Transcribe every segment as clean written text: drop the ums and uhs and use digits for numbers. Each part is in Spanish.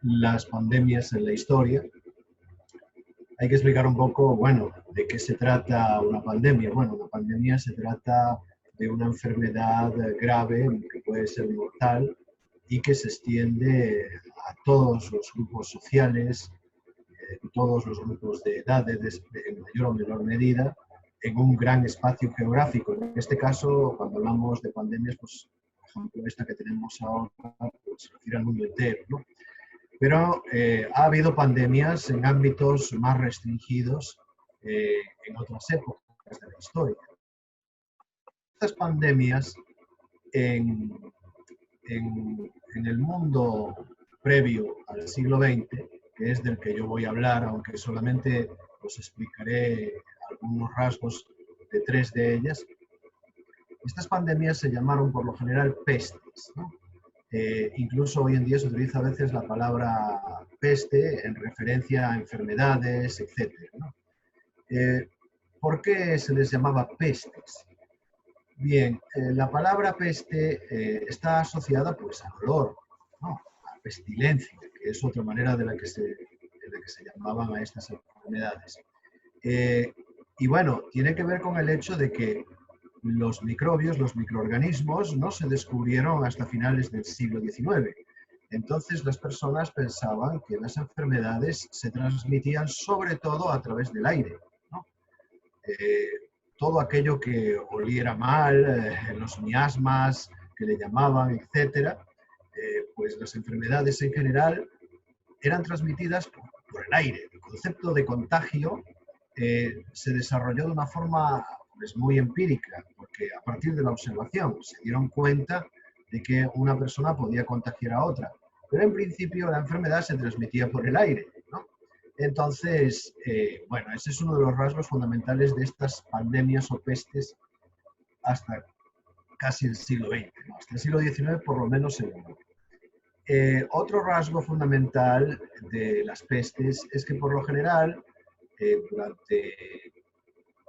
las pandemias en la historia. Hay que explicar un poco, bueno, de qué se trata una pandemia. Bueno, una pandemia se trata de una enfermedad grave que puede ser mortal y que se extiende a todos los grupos sociales, todos los grupos de edades, en mayor o menor medida, en un gran espacio geográfico. En este caso, cuando hablamos de pandemias, pues, por ejemplo, esta que tenemos ahora, pues, se refiere al mundo entero, ¿no? Pero ha habido pandemias en ámbitos más restringidos en otras épocas de la historia. Estas pandemias en, en el mundo previo al siglo XX, que es del que yo voy a hablar, aunque solamente os explicaré algunos rasgos de tres de ellas, estas pandemias se llamaron por lo general pestes, ¿no? Incluso hoy en día se utiliza a veces la palabra peste en referencia a enfermedades, etc., ¿no? ¿Por qué se les llamaba pestes? Bien, la palabra peste está asociada pues al olor, ¿no? A pestilencia, que es otra manera de la que se llamaban a estas enfermedades. Y bueno, tiene que ver con el hecho de que los microbios, los microorganismos, no se descubrieron hasta finales del siglo XIX. Entonces las personas pensaban que las enfermedades se transmitían sobre todo a través del aire, ¿no? Todo aquello que oliera mal, los miasmas que le llamaban, etcétera, pues las enfermedades en general eran transmitidas por el aire. El concepto de contagio se desarrolló de una forma pues, muy empírica, porque a partir de la observación se dieron cuenta de que una persona podía contagiar a otra. Pero en principio la enfermedad se transmitía por el aire, ¿no? Entonces, bueno, ese es uno de los rasgos fundamentales de estas pandemias o pestes hasta casi el siglo XX, ¿no? Hasta el siglo XIX por lo menos seguro. Otro rasgo fundamental de las pestes es que por lo general durante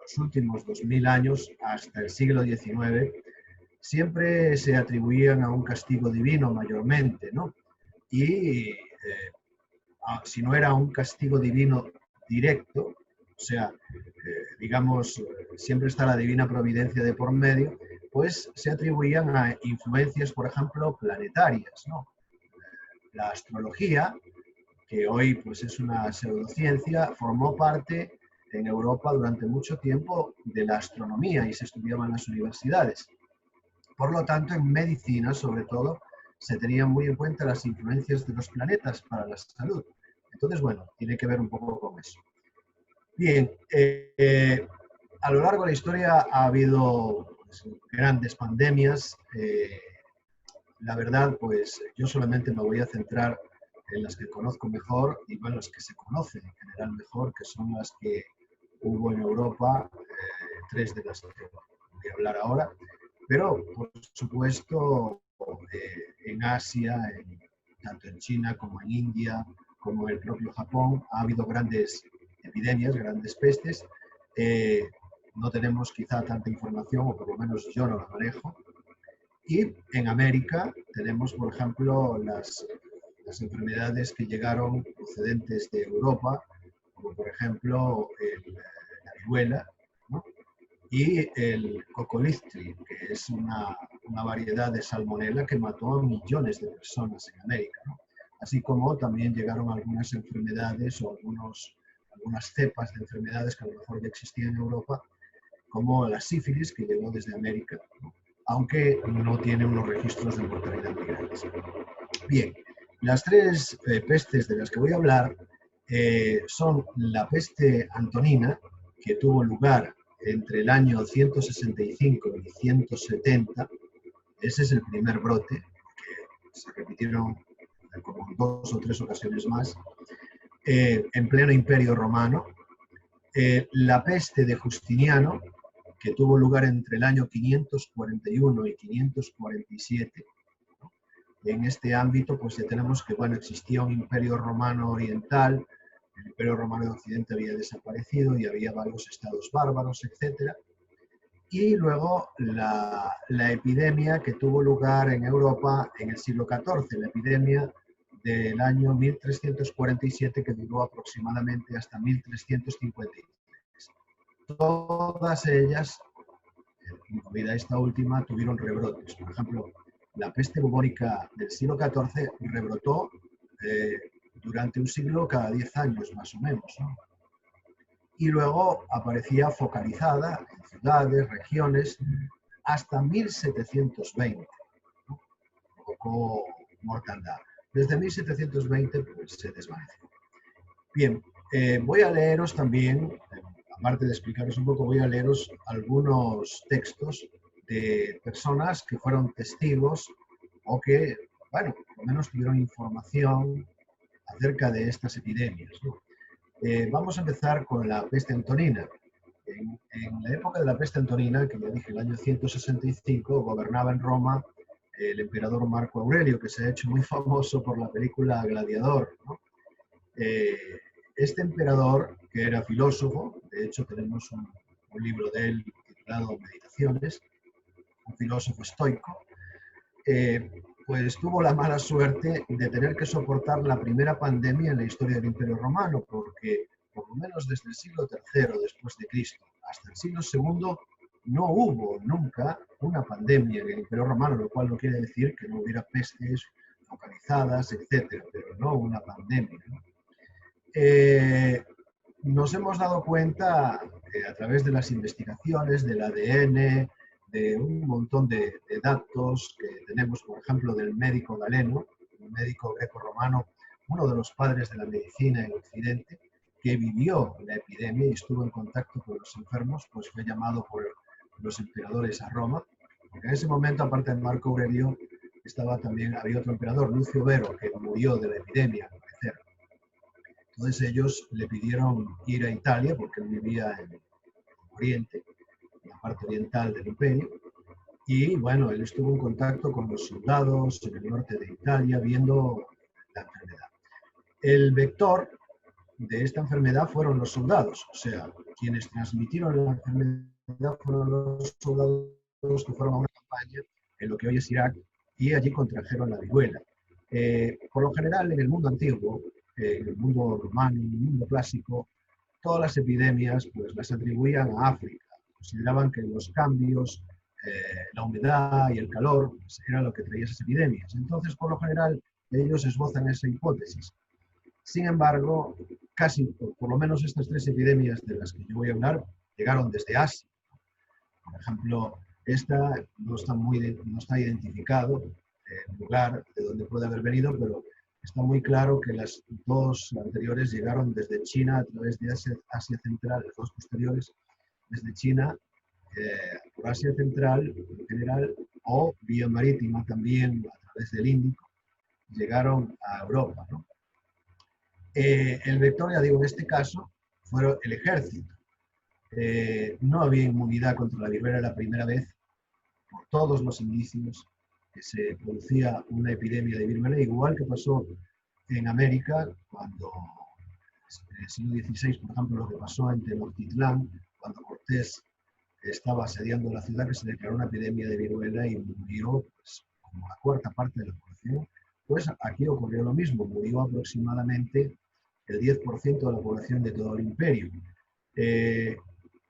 los últimos 2000 años hasta el siglo XIX siempre se atribuían a un castigo divino mayormente, ¿no? Y si no era un castigo divino directo, o sea, digamos, siempre está la divina providencia de por medio, pues se atribuían a influencias, por ejemplo, planetarias, ¿no? La astrología, que hoy pues, es una pseudociencia, formó parte en Europa durante mucho tiempo de la astronomía y se estudiaba en las universidades. Por lo tanto, en medicina, sobre todo, se tenían muy en cuenta las influencias de los planetas para la salud. Entonces, bueno, tiene que ver un poco con eso. Bien, a lo largo de la historia ha habido pues, grandes pandemias. La verdad, pues yo solamente me voy a centrar en las que conozco mejor y bueno, las que se conocen en general mejor, que son las que hubo en Europa, tres de las que voy a hablar ahora, pero por supuesto en Asia, tanto en China como en India, como en el propio Japón, ha habido grandes epidemias, grandes pestes. No tenemos quizá tanta información, o por lo menos yo no la manejo. Y en América tenemos, por ejemplo, las enfermedades que llegaron procedentes de Europa, como por ejemplo la viruela, ¿no? Y el cocolistri, que es una variedad de salmonela que mató a millones de personas en América, ¿no? Así como también llegaron algunas enfermedades o algunas cepas de enfermedades que a lo mejor ya existían en Europa, como la sífilis, que llegó desde América, ¿no? Aunque no tiene unos registros de mortalidad muy grandes. Bien, las tres pestes de las que voy a hablar son la peste antonina, que tuvo lugar entre el año 165 y 170. Ese es el primer brote, que se repitieron como dos o tres ocasiones más, en pleno Imperio Romano. La peste de Justiniano, que tuvo lugar entre el año 541 y 547. En este ámbito, pues ya tenemos que, bueno, existía un imperio romano oriental, el imperio romano de Occidente había desaparecido y había varios estados bárbaros, etc. Y luego la epidemia que tuvo lugar en Europa en el siglo XIV, la epidemia del año 1347 que duró aproximadamente hasta 1353. Todas ellas, incluida esta última, tuvieron rebrotes. Por ejemplo, la peste bubónica del siglo XIV rebrotó durante un siglo cada 10 años, más o menos, ¿no? Y luego aparecía focalizada en ciudades, regiones, hasta 1720, ¿no? Provocó mortandad. Desde 1720 pues, se desvaneció. Bien, voy a leeros también, aparte de explicaros un poco, voy a leeros algunos textos de personas que fueron testigos o que, bueno, por lo menos tuvieron información acerca de estas epidemias, ¿no? Vamos a empezar con la peste antonina. En la época de la peste antonina, que ya dije, el año 165, gobernaba en Roma el emperador Marco Aurelio, que se ha hecho muy famoso por la película Gladiador, ¿no? Este emperador, que era filósofo, de hecho tenemos un libro de él titulado Meditaciones, un filósofo estoico, pues tuvo la mala suerte de tener que soportar la primera pandemia en la historia del Imperio Romano, porque por lo menos desde el siglo III después de Cristo hasta el siglo II no hubo nunca una pandemia en el Imperio Romano, lo cual no quiere decir que no hubiera pestes localizadas, etcétera, pero no una pandemia, ¿no? Nos hemos dado cuenta a través de las investigaciones, del ADN, de un montón de datos que tenemos, por ejemplo, del médico Galeno, un médico greco-romano, uno de los padres de la medicina en Occidente, que vivió la epidemia y estuvo en contacto con los enfermos, pues fue llamado por los emperadores a Roma, porque en ese momento, aparte de Marco Aurelio, había otro emperador, Lucio Vero, que murió de la epidemia, al parecer. Entonces ellos le pidieron ir a Italia, porque él vivía en Oriente, en la parte oriental del imperio, y bueno, él estuvo en contacto con los soldados en el norte de Italia, viendo la enfermedad. El vector de esta enfermedad fueron los soldados, o sea, quienes transmitieron la enfermedad fueron los soldados que fueron a una campaña en lo que hoy es Irak, y allí contrajeron la viruela. Por lo general, en el mundo antiguo, en el mundo romano, en el mundo clásico, todas las epidemias pues, las atribuían a África. Consideraban que los cambios, la humedad y el calor pues, era lo que traía esas epidemias. Entonces, por lo general, ellos esbozan esa hipótesis. Sin embargo, casi, por lo menos estas tres epidemias de las que yo voy a hablar, llegaron desde Asia. Por ejemplo, esta no está identificado el lugar de donde puede haber venido, pero está muy claro que las dos anteriores llegaron desde China a través de Asia Central, las dos posteriores desde China, por Asia Central en general, o vía marítima también a través del Índico, llegaron a Europa, ¿no? El vector, ya digo, en este caso, fue el ejército. No había inmunidad contra la viruela la primera vez, por todos los indicios que se producía una epidemia de viruela, igual que pasó en América, cuando en el siglo XVI, por ejemplo, lo que pasó en Tenochtitlán, cuando Cortés estaba asediando la ciudad, que se declaró una epidemia de viruela y murió pues, como la cuarta parte de la población. Pues aquí ocurrió lo mismo, murió aproximadamente el 10% de la población de todo el imperio.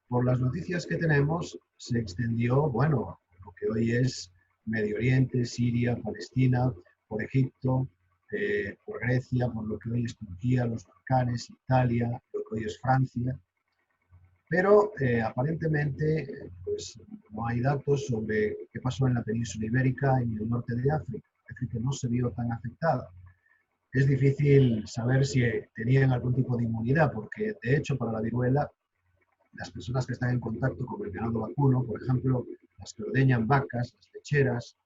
Por las noticias que tenemos, se extendió, bueno, lo que hoy es Medio Oriente, Siria, Palestina, por Egipto, por Grecia, por lo que hoy es Turquía, los Balcanes, Italia, lo que hoy es Francia. Pero aparentemente pues, no hay datos sobre qué pasó en la península ibérica y en el norte de África. África no se vio tan afectada. Es difícil saber si tenían algún tipo de inmunidad, porque de hecho para la viruela, las personas que están en contacto con el ganado vacuno, por ejemplo, las que ordeñan vacas, las lecheras,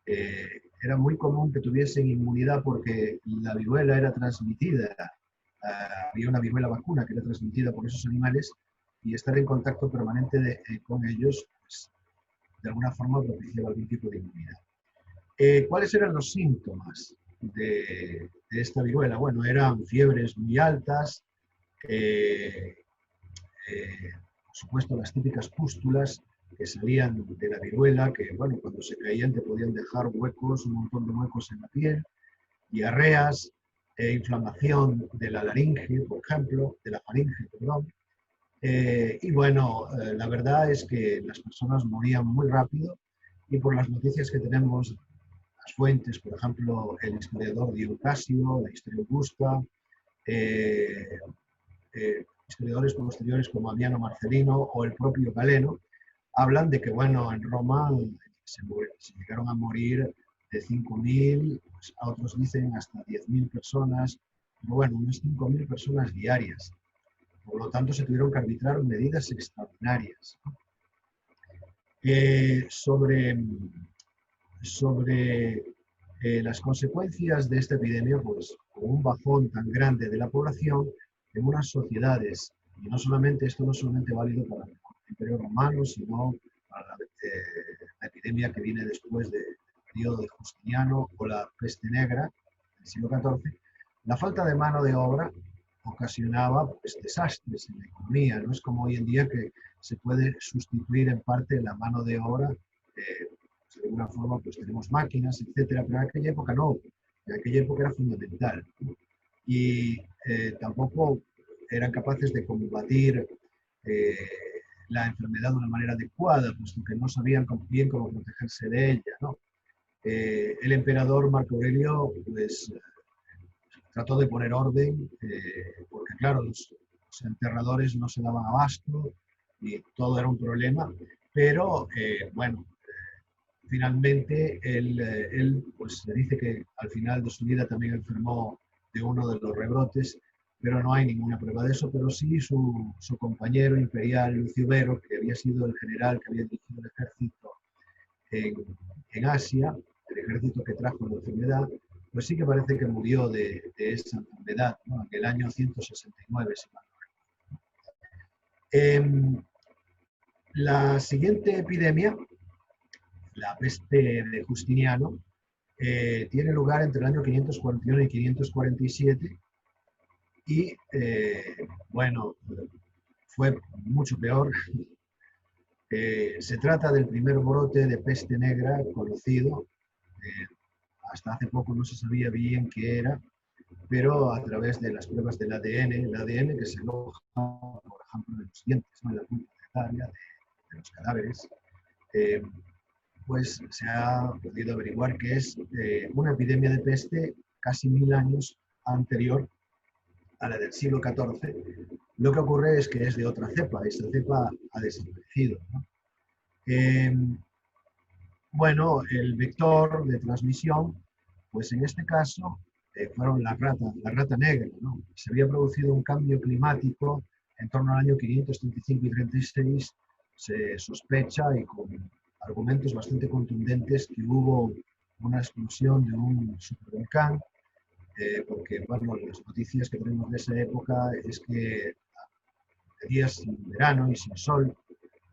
era muy común que tuviesen inmunidad porque la viruela era transmitida, había una viruela vacuna que era transmitida por esos animales, y estar en contacto permanente con ellos, pues, de alguna forma propiciaba algún tipo de inmunidad. ¿Cuáles eran los síntomas de esta viruela? Bueno, eran fiebres muy altas, por supuesto las típicas pústulas, que salían de la viruela, que bueno, cuando se caían te podían dejar huecos, un montón de huecos en la piel, diarreas, inflamación de la laringe, por ejemplo, de la faringe, perdón. Y bueno, la verdad es que las personas morían muy rápido y por las noticias que tenemos, las fuentes, por ejemplo, el historiador Dio Casio, la Historia Augusta, eh, historiadores posteriores como Amiano Marcelino o el propio Galeno, hablan de que, bueno, en Roma se llegaron a morir de 5.000, pues a otros dicen hasta 10.000 personas, pero bueno, unas 5.000 personas diarias. Por lo tanto, se tuvieron que arbitrar medidas extraordinarias. Sobre las consecuencias de esta epidemia, pues con un bajón tan grande de la población en unas sociedades, y no solamente esto no es solamente válido para el Imperio Romano, sino para la epidemia que viene después del periodo de Justiniano o la peste negra del siglo XIV, la falta de mano de obra ocasionaba pues, desastres en la economía. No es como hoy en día que se puede sustituir en parte la mano de obra. De alguna forma pues tenemos máquinas, etcétera, pero en aquella época no. En aquella época era fundamental. Y tampoco eran capaces de combatir eh, la enfermedad de una manera adecuada, puesto que no sabían bien cómo protegerse de ella, ¿no? El emperador Marco Aurelio pues, trató de poner orden, porque claro, los enterradores no se daban abasto y todo era un problema, pero bueno, finalmente él pues, se dice que al final de su vida también enfermó de uno de los rebrotes, pero no hay ninguna prueba de eso, pero sí su compañero imperial, Lucio Vero, que había sido el general que había dirigido el ejército en, en Asia, el ejército que trajo la enfermedad, pues sí que parece que murió de esa enfermedad, ¿no? En el año 169, si mal no recuerdo. La siguiente epidemia, la peste de Justiniano, tiene lugar entre el año 541 y 547 y, bueno, fue mucho peor. Se trata del primer brote de peste negra conocido. Hasta hace poco no se sabía bien qué era, pero a través de las pruebas del ADN, el ADN que se aloja, por ejemplo, en los dientes, ¿no? En la punta de los cadáveres, pues se ha podido averiguar que es una epidemia de peste casi 1000 años anterior a la del siglo XIV. Lo que ocurre es que es de otra cepa, esta cepa ha desaparecido, ¿no? Bueno, el vector de transmisión, pues en este caso fueron la rata negra, ¿no? Se había producido un cambio climático en torno al año 535 y 36, se sospecha y con argumentos bastante contundentes que hubo una explosión de un supervolcán, porque bueno, las noticias que tenemos de esa época es que días sin verano y sin sol,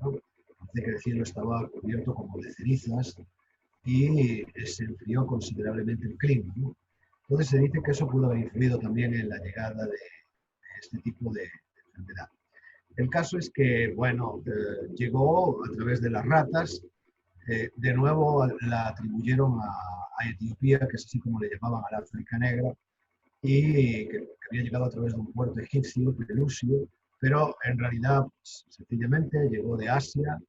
¿no? Parece que el cielo estaba cubierto como de cenizas y se enfrió considerablemente el clima, ¿no? Entonces se dice que eso pudo haber influido también en la llegada de este tipo de enfermedad. El caso es que, bueno, llegó a través de las ratas, de nuevo la atribuyeron a Etiopía, que es así como le llamaban a la África Negra, y que había llegado a través de un puerto egipcio, Pelusio, pero en realidad, pues, sencillamente llegó de Asia,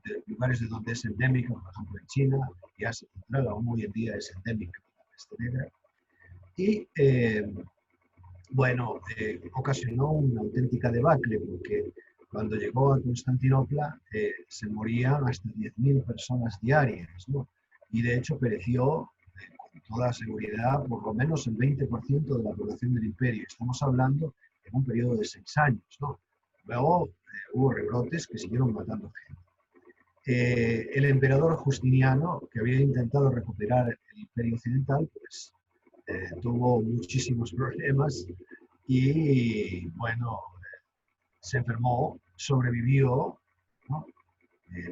de lugares de donde es endémica, por ejemplo en China y Asia Central, aún hoy en día es endémica la peste negra. Y bueno, ocasionó una auténtica debacle porque cuando llegó a Constantinopla se morían hasta 10.000 personas diarias, ¿no? Y de hecho pereció con toda seguridad por lo menos el 20% de la población del imperio. Estamos hablando en un periodo de 6 años, ¿no? Luego hubo rebrotes que siguieron matando gente. El emperador Justiniano, que había intentado recuperar el imperio occidental, pues tuvo muchísimos problemas y, bueno, se enfermó, sobrevivió, ¿no?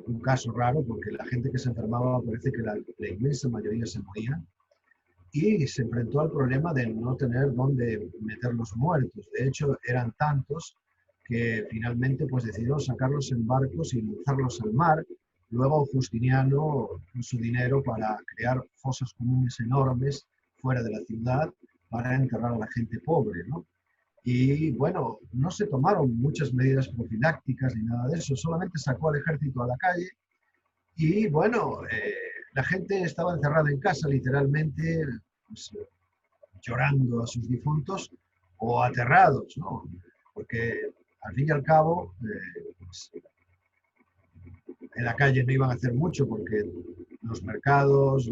Un caso raro porque la gente que se enfermaba parece que la inmensa mayoría se moría y se enfrentó al problema de no tener dónde meter los muertos. De hecho, eran tantos que finalmente pues decidieron sacarlos en barcos y lanzarlos al mar. Luego Justiniano puso dinero para crear fosas comunes enormes fuera de la ciudad para enterrar a la gente pobre, ¿no? Y bueno, no se tomaron muchas medidas profilácticas ni nada de eso, solamente sacó al ejército a la calle y bueno, la gente estaba encerrada en casa literalmente, pues, llorando a sus difuntos o aterrados, ¿no? Porque al fin y al cabo, pues, en la calle no iban a hacer mucho porque los mercados,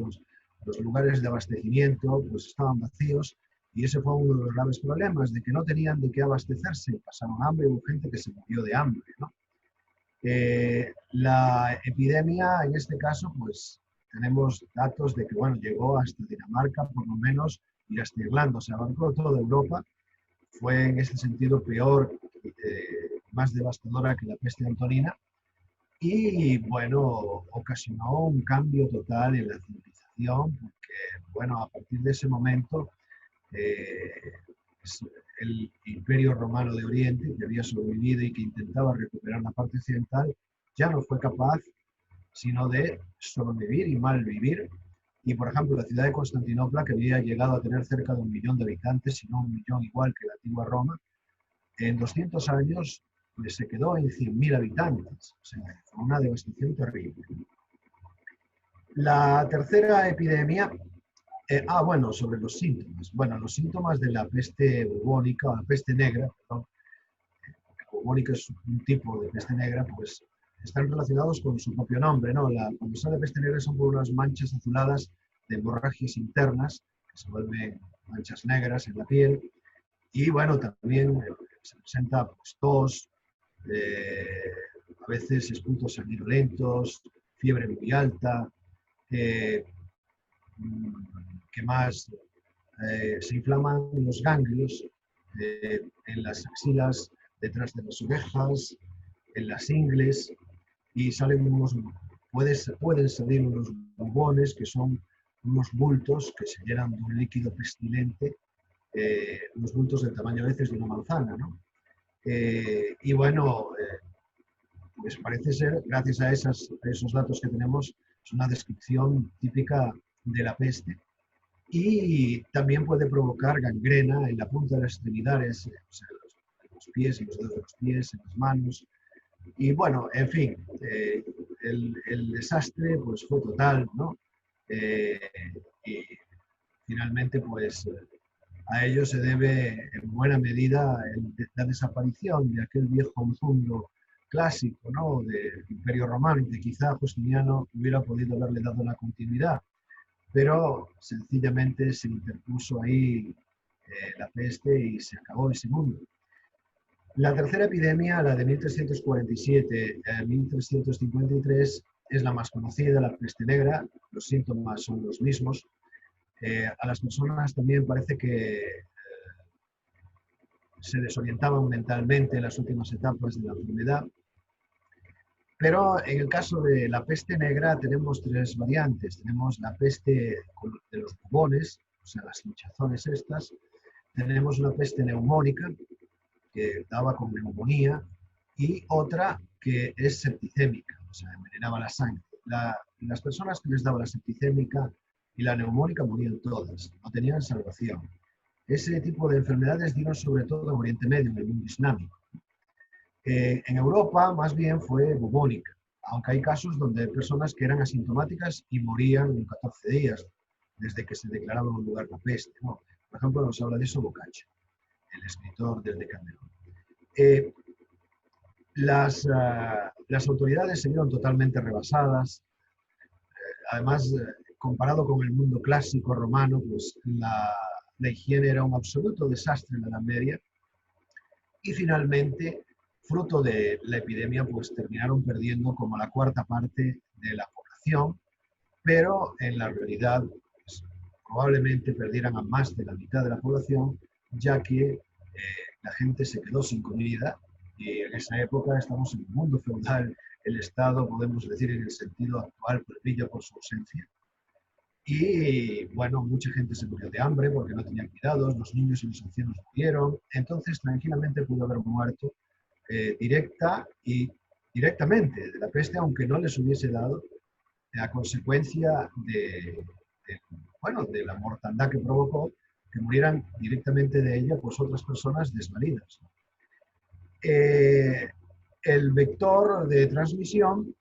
los lugares de abastecimiento, pues estaban vacíos y ese fue uno de los graves problemas, de que no tenían de qué abastecerse, pasaron hambre, hubo gente que se murió de hambre, ¿no? La epidemia, en este caso, pues tenemos datos de que, bueno, llegó hasta Dinamarca, por lo menos, y hasta Irlanda, o sea, abarcó toda Europa. Fue en este sentido peor, más devastadora que la peste antonina. Y bueno, ocasionó un cambio total en la civilización, porque bueno, a partir de ese momento, eh, el Imperio Romano de Oriente, que había sobrevivido y que intentaba recuperar la parte occidental, ya no fue capaz sino de sobrevivir y malvivir. Y por ejemplo, la ciudad de Constantinopla, que había llegado a tener cerca de 1 millón de habitantes, si no 1 millón igual que la antigua Roma, en 200 años pues, se quedó en 100.000 habitantes. O sea, fue una devastación terrible. La tercera epidemia, bueno, sobre los síntomas. Bueno, los síntomas de la peste bubónica, o la peste negra, perdón, la bubónica es un tipo de peste negra, pues están relacionados con su propio nombre, ¿no? Cuando sale peste negra son por unas manchas azuladas de hemorragias internas, que se vuelven manchas negras en la piel, y bueno, también se presenta pues, tos, a veces esputos sanguinolentos, fiebre muy alta, ¿qué más? Se inflaman los ganglios en las axilas, detrás de las orejas, en las ingles, y salen pueden salir unos bubones que son unos bultos que se llenan de un líquido pestilente, unos bultos del tamaño a veces de una manzana, ¿no? Y bueno, pues parece ser, gracias a esos datos que tenemos, es una descripción típica de la peste. Y también puede provocar gangrena en la punta de las extremidades, o sea, en los pies, en los dedos de los pies, en las manos. Y bueno, en fin, el desastre pues, fue total, ¿no? Y finalmente, pues a ello se debe en buena medida la desaparición de aquel viejo mundo clásico, ¿no? Del Imperio Romano, y que quizá Justiniano hubiera podido haberle dado la continuidad, pero sencillamente se interpuso ahí la peste y se acabó ese mundo. La tercera epidemia, la de 1347-1353, es la más conocida, la peste negra. Los síntomas son los mismos. A las personas también parece que se desorientaban mentalmente en las últimas etapas de la enfermedad. Pero en el caso de la peste negra tenemos tres variantes. Tenemos la peste de los bubones, o sea, las hinchazones estas. Tenemos una peste neumónica, que daba con neumonía, y otra que es septicémica, o sea, envenenaba la sangre. Las personas que les daba la septicémica y la neumónica morían todas, no tenían salvación. Ese tipo de enfermedades dieron sobre todo en Oriente Medio, en el mundo islámico. En Europa más bien fue bubónica, aunque hay casos donde hay personas que eran asintomáticas y morían en 14 días desde que se declaraba en un lugar la peste, ¿no? Por ejemplo, nos habla de eso Boccaccio, el escritor del Decamerón. Las autoridades se vieron totalmente rebasadas. Además, comparado con el mundo clásico romano, pues la higiene era un absoluto desastre en la Edad Media. Y finalmente, fruto de la epidemia, pues terminaron perdiendo como la cuarta parte de la población, pero en la realidad pues, probablemente perdieran a más de la mitad de la población, ya que la gente se quedó sin comida y en esa época estamos en un mundo feudal, el Estado, podemos decir en el sentido actual, pues brilla por su ausencia. Y bueno, mucha gente se murió de hambre porque no tenía cuidados, los niños y los ancianos murieron, entonces tranquilamente pudo haber muerto directa y directamente de la peste, aunque no les hubiese dado a consecuencia bueno, de la mortandad que provocó, que murieran directamente de ella pues otras personas desvalidas. El vector de transmisión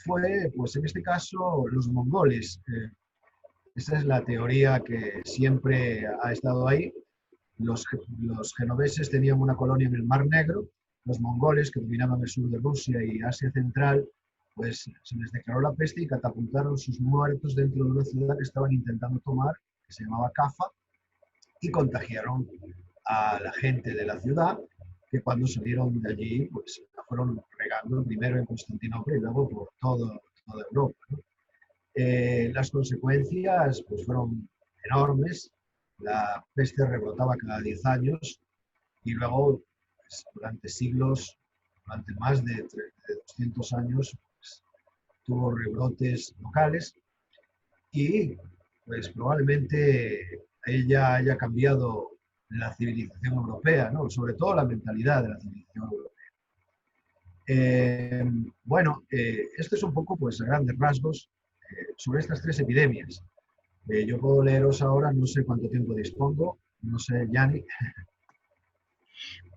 fue, pues en este caso, los mongoles. Esa es la teoría que siempre ha estado ahí. Los genoveses tenían una colonia en el Mar Negro, los mongoles, que dominaban el sur de Rusia y Asia Central, pues se les declaró la peste y catapultaron sus muertos dentro de una ciudad que estaban intentando tomar, que se llamaba Cafa, y contagiaron a la gente de la ciudad, que cuando salieron de allí, pues la fueron regando primero en Constantinopla y luego por toda Europa, ¿no? Las consecuencias pues, fueron enormes. La peste rebrotaba cada 10 años y luego, pues, durante siglos, durante más de 200 años, pues, tuvo rebrotes locales y pues probablemente ella haya cambiado la civilización europea, ¿no? Sobre todo la mentalidad de la civilización europea. Bueno, esto es un poco, pues, a grandes rasgos, sobre estas tres epidemias. Yo puedo leeros ahora, no sé cuánto tiempo dispongo, no sé, Yanni.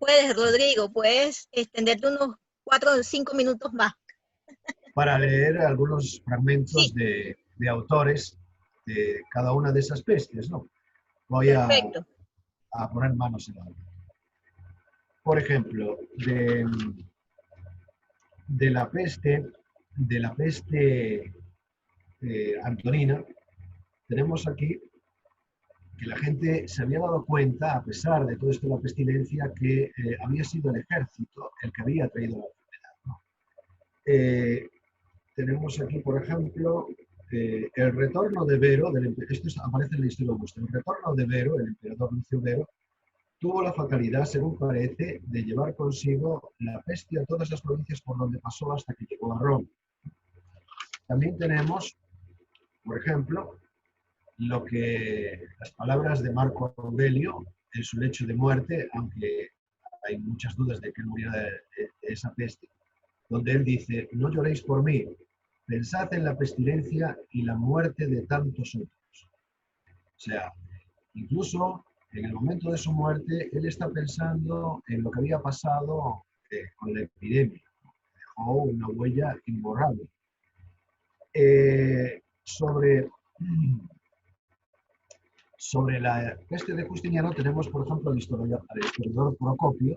Puedes, Rodrigo, puedes extenderte unos 4 o 5 minutos más. Para leer algunos fragmentos Sí, de autores de cada una de esas pestes, ¿no? Voy perfecto. a poner manos en la obra. Por ejemplo, de la peste antonina, tenemos aquí que la gente se había dado cuenta, a pesar de todo esto de la pestilencia, que había sido el ejército el que había traído la enfermedad, ¿no? Tenemos aquí, por ejemplo, el retorno de Vero, esto aparece en la historia augusta, el retorno de Vero, el emperador Lucio Vero, tuvo la fatalidad, según parece, de llevar consigo la peste a todas las provincias por donde pasó hasta que llegó a Roma. También tenemos, por ejemplo, las palabras de Marco Aurelio en su lecho de muerte, aunque hay muchas dudas de que él muriera de esa peste, donde él dice: no lloréis por mí, pensad en la pestilencia y la muerte de tantos otros. O sea, incluso en el momento de su muerte, él está pensando en lo que había pasado con la epidemia. Dejó una huella imborrable. Sobre la peste de Justiniano tenemos, por ejemplo, al historiador Procopio,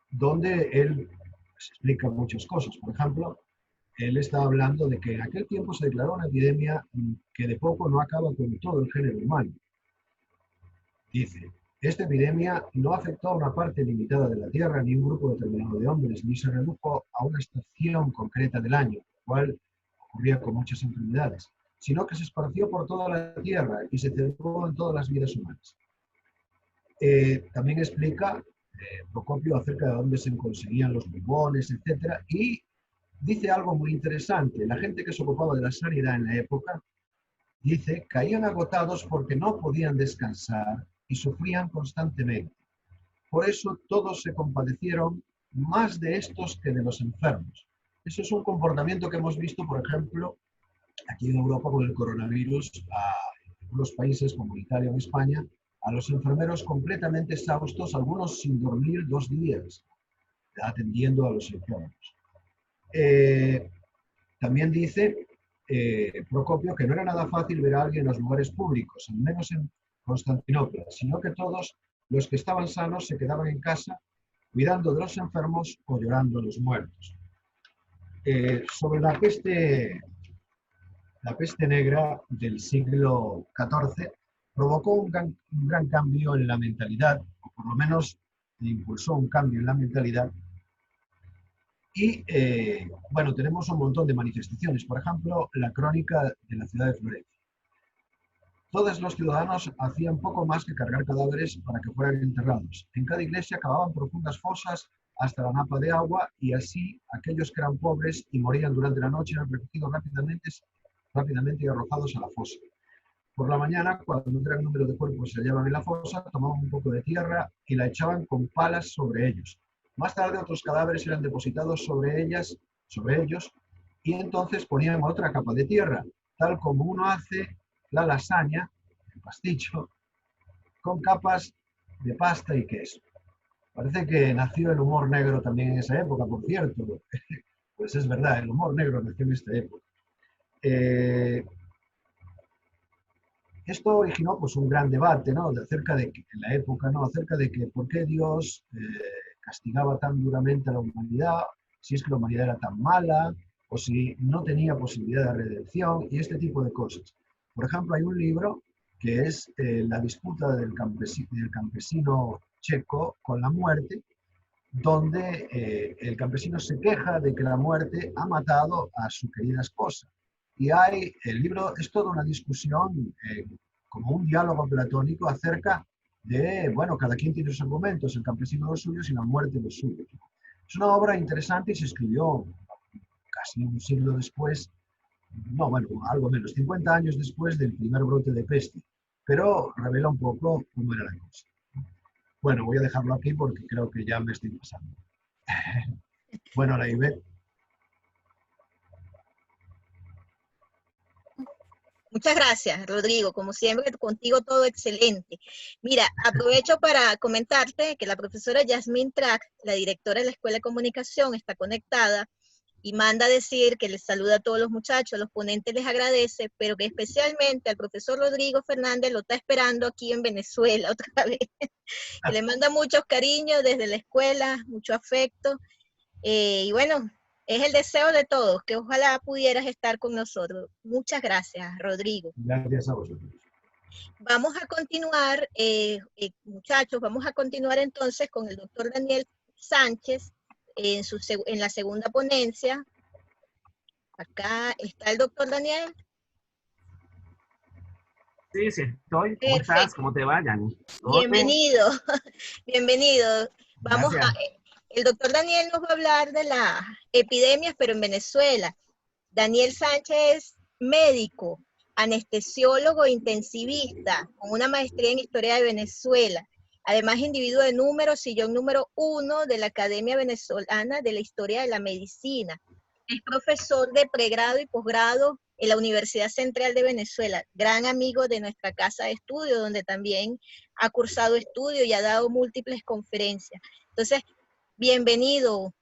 donde él pues, explica muchas cosas. Por ejemplo, él está hablando de que en aquel tiempo se declaró una epidemia que de poco no acaba con todo el género humano. Dice: esta epidemia no afectó a una parte limitada de la Tierra ni un grupo determinado de hombres, ni se redujo a una estación concreta del año, lo cual ocurría con muchas enfermedades, sino que se esparció por toda la Tierra y se centró en todas las vidas humanas. También explica Procopio acerca de dónde se conseguían los bubones, etc. Y dice algo muy interesante. La gente que se ocupaba de la sanidad en la época, dice, caían agotados porque no podían descansar y sufrían constantemente. Por eso todos se compadecieron más de estos que de los enfermos. Eso es un comportamiento que hemos visto, por ejemplo, aquí en Europa con el coronavirus, en algunos países como Italia o España, a los enfermeros completamente exhaustos, algunos sin dormir 2 días, atendiendo a los enfermos. También dice Procopio que no era nada fácil ver a alguien en los lugares públicos, al menos en Constantinopla, sino que todos los que estaban sanos se quedaban en casa cuidando de los enfermos o llorando a los muertos. Sobre la peste negra del siglo XIV provocó un gran cambio en la mentalidad, o por lo menos impulsó un cambio en la mentalidad. Y bueno, tenemos un montón de manifestaciones. Por ejemplo, la crónica de la ciudad de Florencia. Todos los ciudadanos hacían poco más que cargar cadáveres para que fueran enterrados. En cada iglesia cavaban profundas fosas hasta la napa de agua y así aquellos que eran pobres y morían durante la noche eran recogidos rápidamente y arrojados a la fosa. Por la mañana, cuando un gran número de cuerpos se hallaban en la fosa, tomaban un poco de tierra y la echaban con palas sobre ellos. Más tarde otros cadáveres eran depositados sobre ellos, y entonces ponían otra capa de tierra, tal como uno hace la lasaña, el pasticho, con capas de pasta y queso. Parece que nació el humor negro también en esa época, por cierto. Pues es verdad, el humor negro nació en esta época. Eh, Esto originó pues un gran debate, ¿no? Acerca de que, en la época, ¿no? Acerca de que por qué Dios castigaba tan duramente a la humanidad, si es que la humanidad era tan mala, o si no tenía posibilidad de redención, y este tipo de cosas. Por ejemplo, hay un libro que es La disputa del campesino checo con la muerte, donde el campesino se queja de que la muerte ha matado a su querida esposa. Y el libro es toda una discusión, como un diálogo platónico acerca de, bueno, cada quien tiene sus argumentos, el campesino los suyos y la muerte los suyos. Es una obra interesante y se escribió casi un siglo después, no, bueno, algo menos, 50 años después del primer brote de peste, pero revela un poco cómo era la cosa. Bueno, voy a dejarlo aquí porque creo que ya me estoy pasando. Bueno, la Ivette. Muchas gracias, Rodrigo. Como siempre, contigo todo excelente. Mira, aprovecho para comentarte que la profesora Yasmín Track, la directora de la Escuela de Comunicación, está conectada y manda a decir que les saluda a todos los muchachos, a los ponentes les agradece, pero que especialmente al profesor Rodrigo Fernández lo está esperando aquí en Venezuela otra vez. Que le manda muchos cariños desde la escuela, mucho afecto. Y bueno, es el deseo de todos, que ojalá pudieras estar con nosotros. Muchas gracias, Rodrigo. Gracias a vosotros. Vamos a continuar, muchachos, vamos a continuar entonces con el doctor Daniel Sánchez en la segunda ponencia. Acá está el doctor Daniel. Sí, sí, estoy. ¿Cómo Perfecto. estás? ¿Cómo te va, Yanni? Bienvenido, bienvenido. Gracias. El doctor Daniel nos va a hablar de las epidemias, pero en Venezuela. Daniel Sánchez es médico, anestesiólogo intensivista, con una maestría en Historia de Venezuela. Además, individuo de número, sillón número 1 de la Academia Venezolana de la Historia de la Medicina. Es profesor de pregrado y posgrado en la Universidad Central de Venezuela, gran amigo de nuestra casa de estudio, donde también ha cursado estudios y ha dado múltiples conferencias. Entonces, bienvenido,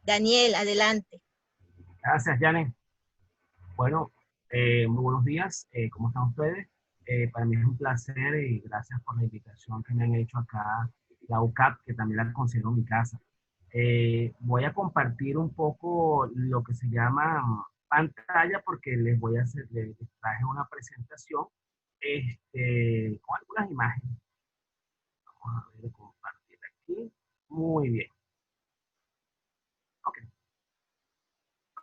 Daniel, adelante. Gracias, Yanni. Bueno, muy buenos días. ¿Cómo están ustedes? Para mí es un placer y gracias por la invitación que me han hecho acá, la UCAP, que también la considero mi casa. Voy a compartir un poco lo que se llama pantalla porque les traje una presentación con algunas imágenes. Vamos a ver, compartir aquí. Muy bien. Ok.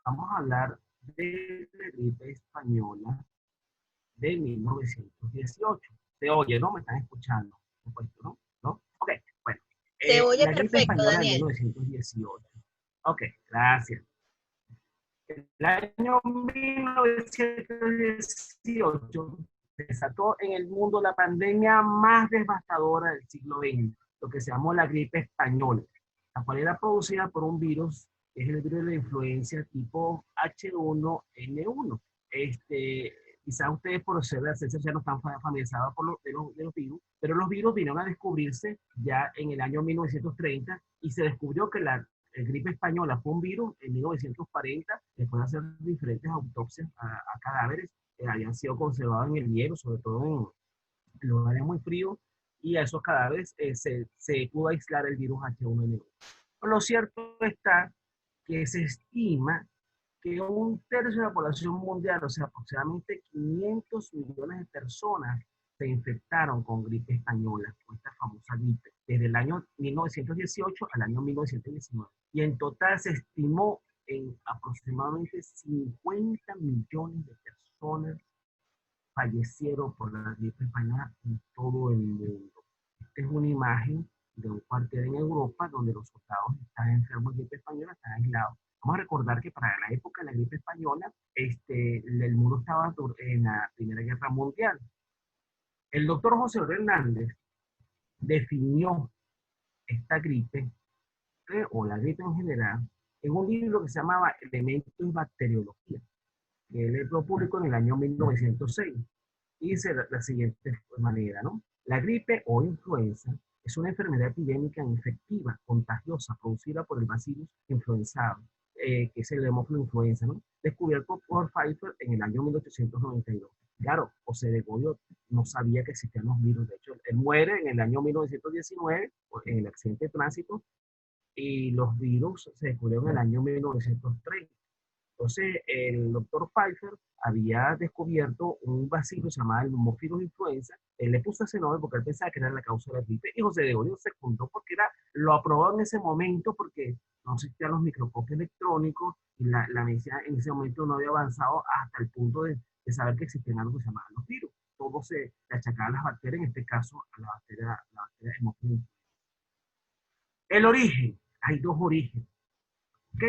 Vamos a hablar de la gripe española de 1918. ¿Se oye, no? ¿Me están escuchando? ¿No? ¿No? Ok, bueno. Se oye La gripe perfecto, española Daniel. de 1918. Ok, gracias. El año 1918 se desató en el mundo la pandemia más devastadora del siglo XX, lo que se llamó la gripe española, la cual era producida por un virus, que es el virus de la influencia tipo H1N1. Quizás ustedes por ser de la ciencia ya no están familiarizados de los virus, pero los virus vinieron a descubrirse ya en el año 1930 y se descubrió que la gripe española fue un virus en 1940, después de hacer diferentes autopsias a cadáveres que habían sido conservados en el hielo, sobre todo en lugares muy fríos, y a esos cadáveres se pudo aislar el virus H1N1. Lo cierto está que se estima que un tercio de la población mundial, o sea, aproximadamente 500 millones de personas, se infectaron con gripe española, con esta famosa gripe, desde el año 1918 al año 1919. Y en total se estimó en aproximadamente 50 millones de personas fallecieron por la gripe española en todo el mundo. Esta es una imagen de un cuartel en Europa donde los soldados están enfermos de gripe española, están aislados. Vamos a recordar que para la época de la gripe española, el mundo estaba en la Primera Guerra Mundial. El doctor José Hernández definió esta gripe o la gripe en general, en un libro que se llamaba Elementos de Bacteriología, que él lo publicó en el año 1906. Y dice la siguiente manera, ¿no? La gripe o influenza es una enfermedad epidémica infectiva, contagiosa, producida por el bacillus influenzae, que es el hemófilo influenza, ¿no? Descubierto por Pfeiffer en el año 1892. Claro, José de Goyo no sabía que existían los virus. De hecho, él muere en el año 1919 en el accidente de tránsito y los virus se descubrieron en el año 1903. Entonces, el doctor Pfeiffer había descubierto un bacilo llamado el Haemophilus influenza. Él le puso ese nombre porque él pensaba que era la causa de la gripe. Y José de Gregorio se juntó porque lo aprobó en ese momento porque no existían los microscopios electrónicos y la medicina en ese momento no había avanzado hasta el punto de saber que existían algo que se llamaban los virus. Todo se achacaba a las bacterias, en este caso a la bacteria Haemophilus. El origen. Hay dos orígenes. ¿Ok?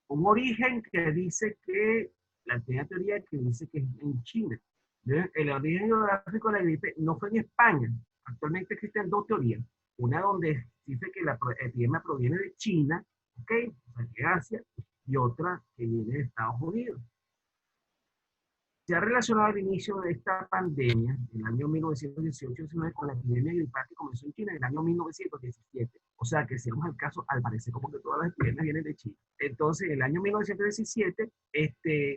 Un origen que dice que, la primera teoría que dice que es en China. El origen geográfico de la gripe no fue en España. Actualmente existen dos teorías. Una donde dice que la epidemia proviene de China, ¿ok? O sea, que Asia, y otra que viene de Estados Unidos. Se ha relacionado el inicio de esta pandemia en el año 1918-19 con la epidemia gripal que comenzó en China en el año 1917. O sea que si vamos al caso, al parecer como que todas las epidemias vienen de China. Entonces, en el año 1917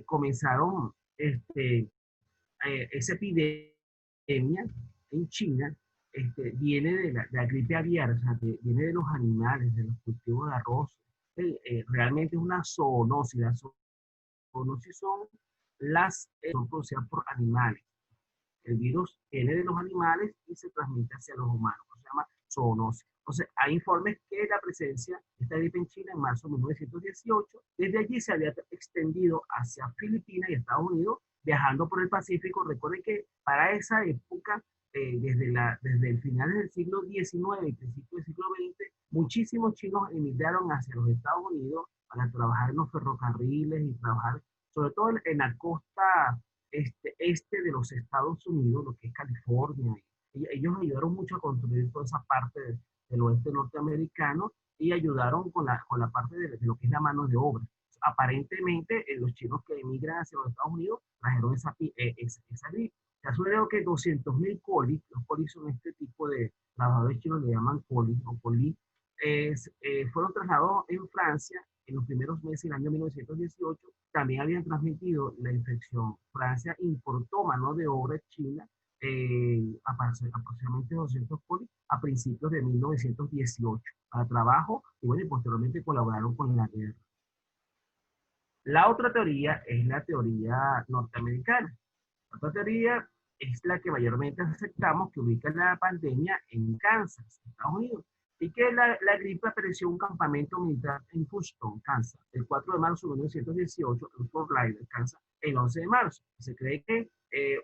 comenzaron esa epidemia en China. Viene de la gripe aviar, o sea, que viene de los animales, de los cultivos de arroz. Realmente es una zoonosis. Las zoonosis son producidas por animales. El virus viene de los animales y se transmite hacia los humanos. Se llama zoonosis. Entonces, hay informes que la presencia de esta gripe en China en marzo de 1918, desde allí se había extendido hacia Filipinas y Estados Unidos, viajando por el Pacífico. Recuerden que para esa época, desde el final del siglo XIX y principios del siglo XX, muchísimos chinos emigraron hacia los Estados Unidos para trabajar en los ferrocarriles y trabajar sobre todo en la costa este de los Estados Unidos, lo que es California. Y ellos ayudaron mucho a construir toda esa parte del oeste norteamericano y ayudaron con la parte de lo que es la mano de obra. Aparentemente, los chinos que emigran hacia los Estados Unidos trajeron esa gripe. Se ha sucedido que 200.000 colis, los colis son este tipo de trabajadores chinos, le llaman colis o colis, fueron trasladados en Francia en los primeros meses del año 1918. También habían transmitido la infección. Francia importó mano de obra china, aproximadamente 200 colis, a principios de 1918 para trabajo y bueno, y posteriormente colaboraron con la guerra. La otra teoría es la teoría norteamericana. La otra teoría es la que mayormente aceptamos, que ubica la pandemia en Kansas, Estados Unidos, y que la gripe apareció en un campamento militar en Houston, Kansas, el 4 de marzo de 1918, en Fort Lauderdale, Kansas, el 11 de marzo. Se cree que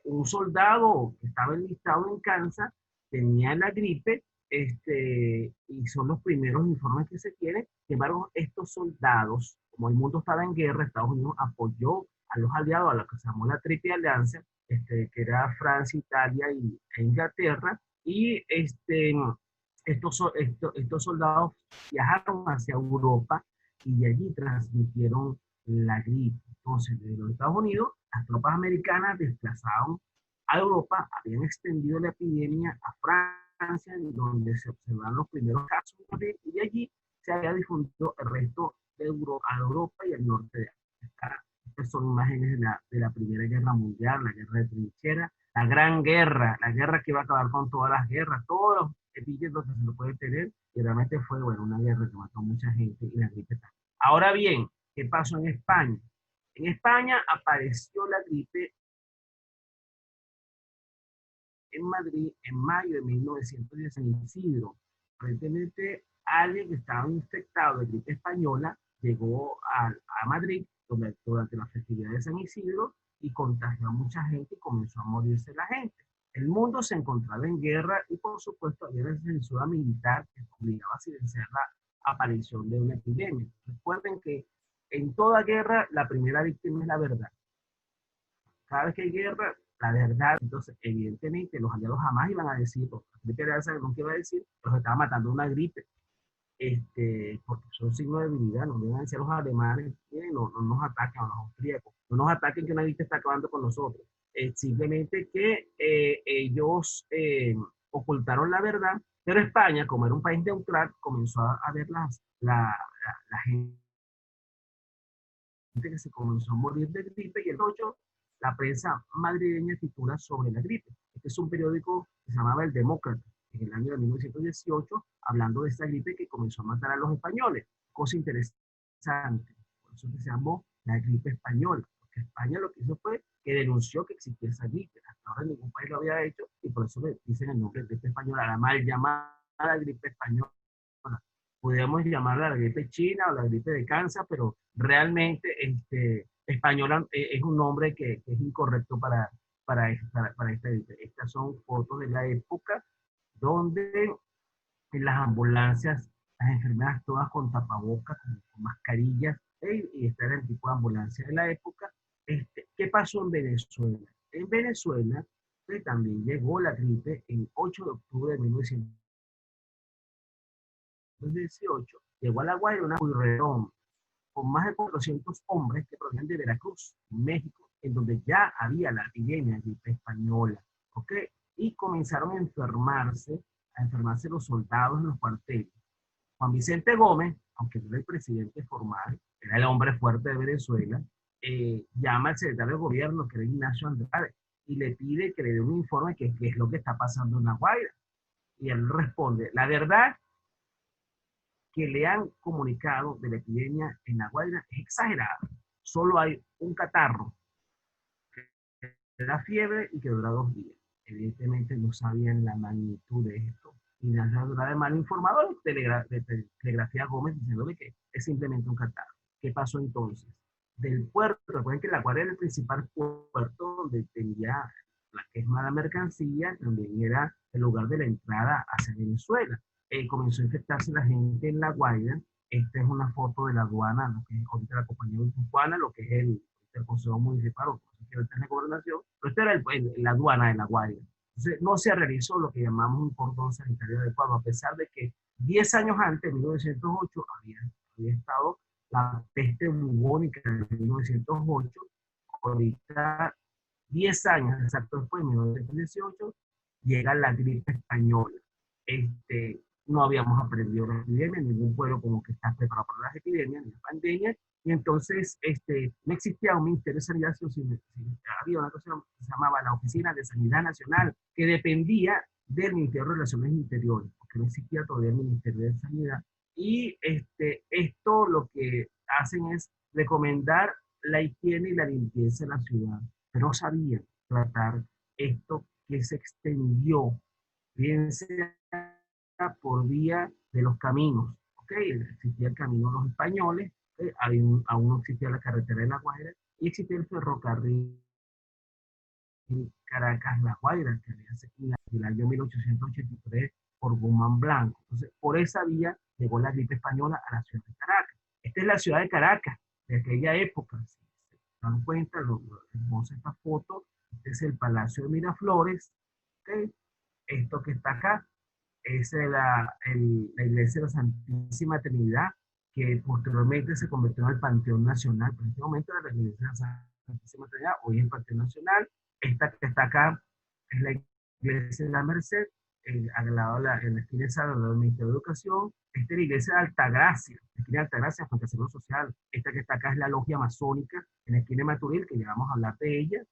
un soldado que estaba enlistado en Kansas tenía la gripe, y son los primeros informes que se tienen. Sin embargo, estos soldados, como el mundo estaba en guerra, Estados Unidos apoyó a los aliados, a lo que se llamó la Triple Alianza, que era Francia, Italia e Inglaterra, y estos soldados viajaron hacia Europa y de allí transmitieron la gripe. Entonces, desde los Estados Unidos, las tropas americanas desplazaron a Europa, habían extendido la epidemia a Francia, donde se observaron los primeros casos, y de allí se había difundido el resto de Europa y el norte de África. Estas son imágenes de la Primera Guerra Mundial, la guerra de trinchera, la Gran Guerra, la guerra que iba a acabar con todas las guerras, todos los epítetos que se lo puede tener, y realmente fue, bueno, una guerra que mató a mucha gente y la gripe también. Ahora bien, ¿qué pasó en España? En España apareció la gripe en Madrid en mayo de 1910 en Isidro. Aparentemente, alguien que estaba infectado de gripe española llegó a Madrid durante la festividad de San Isidro y contagió a mucha gente y comenzó a morirse la gente. El mundo se encontraba en guerra y por supuesto había una censura militar que obligaba a silenciar la aparición de una epidemia. Recuerden que en toda guerra la primera víctima es la verdad. Cada vez que hay guerra, la verdad, entonces evidentemente los aliados jamás iban a decir, la gripe de alza no quiero decir, pero se estaba matando una gripe. porque son signos de debilidad, no deben ser los alemanes, no nos ataquen, a los austríacos, no nos ataquen que nadie está acabando con nosotros. Simplemente que ellos ocultaron la verdad, pero España, como era un país neutral, comenzó a ver la gente que se comenzó a morir de gripe, y el 8, la prensa madrileña titula sobre la gripe. Este es un periódico que se llamaba El Demócrata, en el año de 1918, hablando de esta gripe que comenzó a matar a los españoles. Cosa interesante, por eso que se llamó la gripe española, porque España lo que hizo fue que denunció que existía esa gripe. Hasta ahora ningún país lo había hecho, y por eso le dicen el nombre de gripe española, la mal llamada gripe española. Podríamos llamarla la gripe china o la gripe de Kansas, pero realmente española es un nombre que es incorrecto para esta gripe. Estas son fotos de la época donde en las ambulancias, las enfermeras todas con tapabocas, con mascarillas, y esta era el tipo de ambulancia de la época. ¿Qué pasó en Venezuela? En Venezuela también llegó la gripe el 8 de octubre de 1918, llegó a La Guaira una Pueyrredón con más de 400 hombres que provenían de Veracruz, México, en donde ya había la epidemia de gripe española, ¿ok? Y comenzaron a enfermarse los soldados en los cuarteles. Juan Vicente Gómez, aunque no era el presidente formal, era el hombre fuerte de Venezuela, llama al secretario de gobierno, que era Ignacio Andrade, y le pide que le dé un informe de qué es lo que está pasando en La Guaira. Y él responde, la verdad que le han comunicado de la epidemia en La Guaira es exagerada. Solo hay un catarro que da fiebre y que dura 2 días. Evidentemente no sabían la magnitud de esto. Y Ignacio Andrade, mal informado, telegrafía a Gómez diciéndole que es simplemente un catarro. ¿Qué pasó entonces? Del puerto, recuerden que La Guaira era el principal puerto donde tenía la quema de mercancía, también era el lugar de la entrada hacia Venezuela. Comenzó a infectarse la gente en La Guaira. Esta es una foto de la aduana, lo que es ahorita la compañía guipuzcoana, lo que es el Consejo Municipal, o que es la gobernación, pero esta era la aduana de La Guaira. Entonces, no se realizó lo que llamamos un cordón sanitario adecuado, a pesar de que 10 años antes, en 1908, había estado la peste bubónica de 1908, ahorita 10 años exacto después, en 1918, llega la gripe española. No habíamos aprendido la epidemia, ningún pueblo como que está preparado para las epidemias, ni la pandemia, y entonces no existía un Ministerio de Sanidad, sino había una cosa que se llamaba la Oficina de Sanidad Nacional, que dependía del Ministerio de Relaciones Interiores, porque no existía todavía el Ministerio de Sanidad, y esto lo que hacen es recomendar la higiene y la limpieza en la ciudad, pero no sabían tratar esto que se extendió, bien sea por vía de los caminos, ¿ok? Existía el camino de los españoles, aún no existía la carretera de La Guaira, y existía el ferrocarril Caracas-La Guaira, que había en el año 1883 por Guzmán Blanco. Entonces, por esa vía llegó la gripe española a la ciudad de Caracas. Esta es la ciudad de Caracas, de aquella época. Si se dan cuenta, hermosa esta foto. Este es el Palacio de Miraflores, ¿ok? Esto que está acá es la iglesia de la Santísima Trinidad, que posteriormente se convirtió en el Panteón Nacional. Pero en este momento era la iglesia de la Santísima Trinidad, hoy es el Panteón Nacional. Esta que está acá es la iglesia de la Merced, al lado en la esquina de al lado del Ministerio de Educación. Esta es la iglesia de Altagracia, la esquina de Altagracia, frente al Seguro Social. Esta que está acá es la logia masónica, en la esquina de Maturil, que ya vamos a hablar de ella.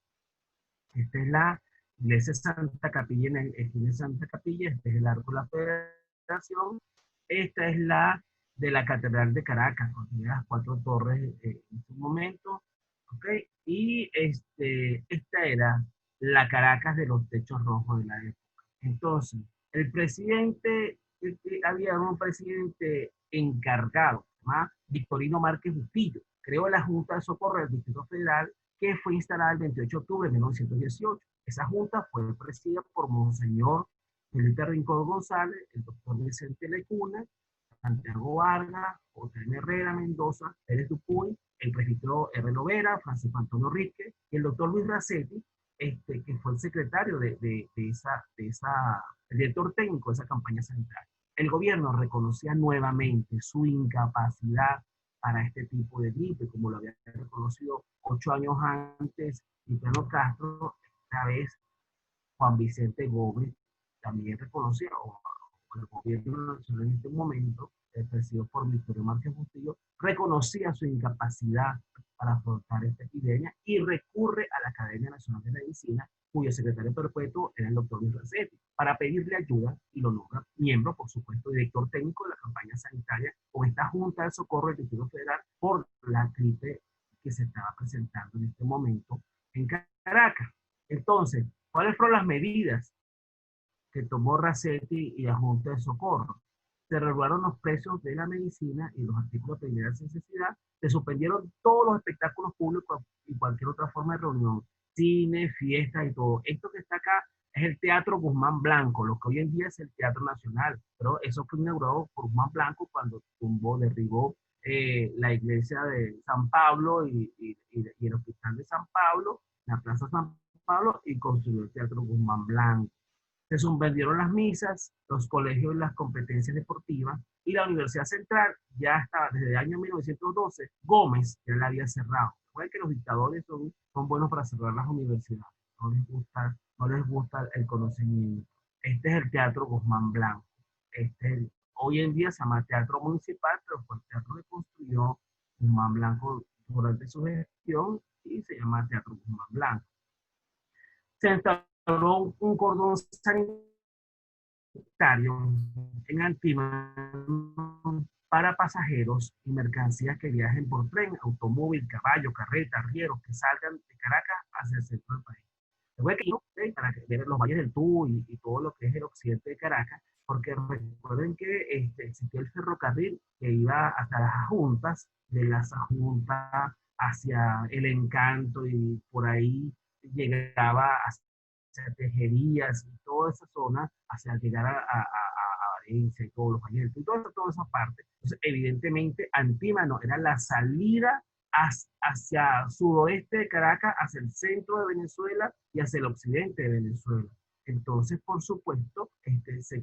Esta es la iglesia de Santa Capilla, en el esquina de Santa Capilla. Este es el Arco de la Federación. Esta es la de la Catedral de Caracas, con las 4 torres en su momento. ¿Okay? Y esta era la Caracas de los techos rojos de la época. Entonces, el presidente, había un presidente encargado, ¿no? Victorino Márquez Bustillo, creó la Junta de Socorro del Distrito Federal, que fue instalada el 28 de octubre de 1918. Esa junta fue presidida por Monseñor Felipe Rincón González, el doctor Vicente Lecuna, Santiago Vargas, José Herrera Mendoza, Pérez Dupuy, el presbítero R. Lovera, Francisco Antonio Rique, y el doctor Luis Racetti, que fue el secretario el director técnico de esa campaña sanitaria. El gobierno reconocía nuevamente su incapacidad para este tipo de gripe, como lo había reconocido 8 años antes Guillermo Castro. Esta vez Juan Vicente Gómez también reconocía, o el gobierno nacional en este momento, presidido por Victorio Márquez Bustillo, reconocía su incapacidad para afrontar esta epidemia y recurre a la Academia Nacional de Medicina, cuyo secretario perpetuo era el doctor Luis Racetti, para pedirle ayuda, y lo nombra miembro, por supuesto, director técnico de la campaña sanitaria con esta Junta de Socorro del Distrito Federal por la gripe que se estaba presentando en este momento en Caracas. Entonces, ¿cuáles fueron las medidas que tomó Racetti y la Junta de Socorro? Se regularon los precios de la medicina y los artículos de primera necesidad, se suspendieron todos los espectáculos públicos y cualquier otra forma de reunión, cine, fiestas y todo. Esto que está acá es el Teatro Guzmán Blanco, lo que hoy en día es el Teatro Nacional, pero eso fue inaugurado por Guzmán Blanco cuando derribó la iglesia de San Pablo y el hospital de San Pablo, la Plaza San Pablo, y construyó el Teatro Guzmán Blanco. Se suspendieron las misas, los colegios y las competencias deportivas, y la Universidad Central ya estaba desde el año 1912. Gómez ya la había cerrado. Recuerden que los dictadores son buenos para cerrar las universidades. No les gusta el conocimiento. Este es el Teatro Guzmán Blanco. Hoy en día se llama Teatro Municipal, pero fue el teatro que construyó Guzmán Blanco durante su gestión y se llama Teatro Guzmán Blanco. Se instaló un cordón sanitario en Antímano para pasajeros y mercancías que viajen por tren, automóvil, caballo, carreta, arrieros que salgan de Caracas hacia el centro del país. Recuerden que para ver los valles del Tuy y todo lo que es el occidente de Caracas, porque recuerden que existía el ferrocarril que iba hasta las Juntas, de las Juntas hacia el Encanto, y por ahí llegaba hacia Tejerías y toda esa zona, hacia llegar a Valencia y todos los valles del Tuy, toda esa parte. Entonces, evidentemente, Antímano era la salida hacia suroeste de Caracas, hacia el centro de Venezuela y hacia el occidente de Venezuela. Entonces, por supuesto, se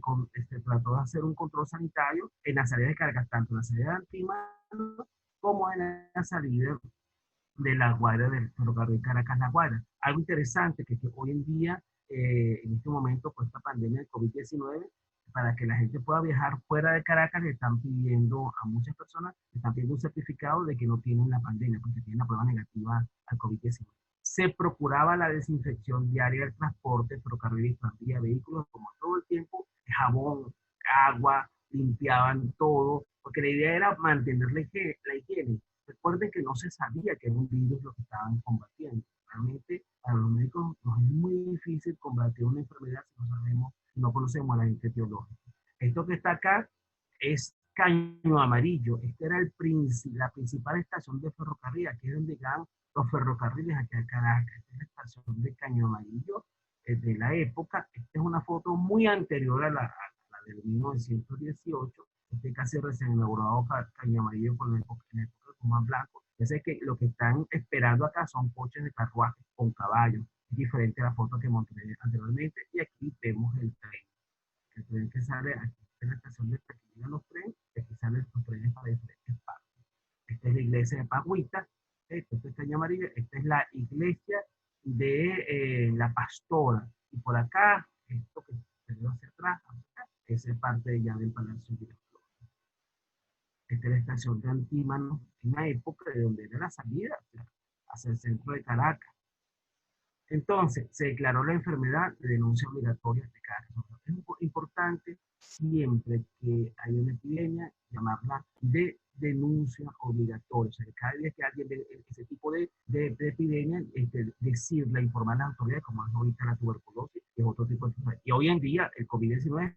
trató de hacer un control sanitario en la salida de Caracas, tanto en la salida de Antímano como en la salida de La Guaira, del ferrocarril Caracas-La Guaira. Algo interesante que hoy en día, en este momento, con esta pandemia del COVID-19, para que la gente pueda viajar fuera de Caracas, le están pidiendo a muchas personas, le están pidiendo un certificado de que no tienen la pandemia, porque tienen la prueba negativa al COVID-19. Se procuraba la desinfección diaria del transporte, ferrocarriles, tranvía, vehículos, como todo el tiempo, jabón, agua, limpiaban todo, porque la idea era mantener la higiene. Recuerden que no se sabía que era un virus lo que estaban combatiendo. Realmente, para los médicos nos es muy difícil combatir una enfermedad si no sabemos, no conocemos la gente etiológica. Esto que está acá es Caño Amarillo. Esta era la principal estación de ferrocarril. Aquí es donde llegan los ferrocarriles aquí a Caracas. Esta es la estación de Caño Amarillo de la época. Esta es una foto muy anterior a la del 1918. Casi recién inaugurado Caño Amarillo en la época de Guzmán Blanco. Es que lo que están esperando acá son coches de carruaje con caballos. Es diferente a la foto que monté anteriormente. Y aquí vemos el tren. El tren que sale aquí en la estación de aquí llegan los trenes, y aquí salen los trenes para diferentes partes. Esta es la iglesia de Pagüita. Esto es Caño Amarillo. Esta es la iglesia de la Pastora. Y por acá, esto que se ve hacia atrás, esa es parte ya del Palacio de Esta es la estación de Antímano, en una época de donde era la salida hacia el centro de Caracas. Entonces, se declaró la enfermedad de denuncia obligatoria de Caracas. Es importante siempre que hay una epidemia, llamarla de denuncia obligatoria. O sea, cada vez que alguien ve ese tipo de epidemia, decirle, informar a las autoridades, como es ahorita la tuberculosis, que es otro tipo de enfermedad. Y hoy en día, el COVID-19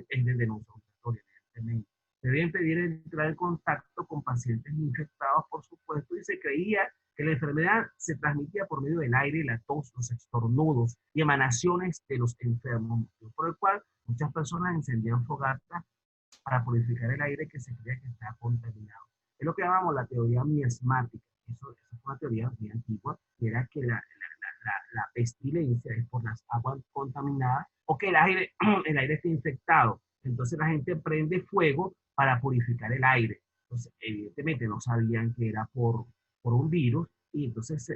es de denuncia obligatoria, evidentemente. Se deben pedir entrar en contacto con pacientes infectados, por supuesto, y se creía que la enfermedad se transmitía por medio del aire, la tos, los estornudos y emanaciones de los enfermos, por el cual muchas personas encendían fogatas para purificar el aire que se creía que estaba contaminado. Es lo que llamamos la teoría miasmática. Eso es una teoría muy antigua, que era que la pestilencia es por las aguas contaminadas o que el aire esté infectado. Entonces la gente prende fuego para purificar el aire. Entonces, evidentemente no sabían que era por un virus, y entonces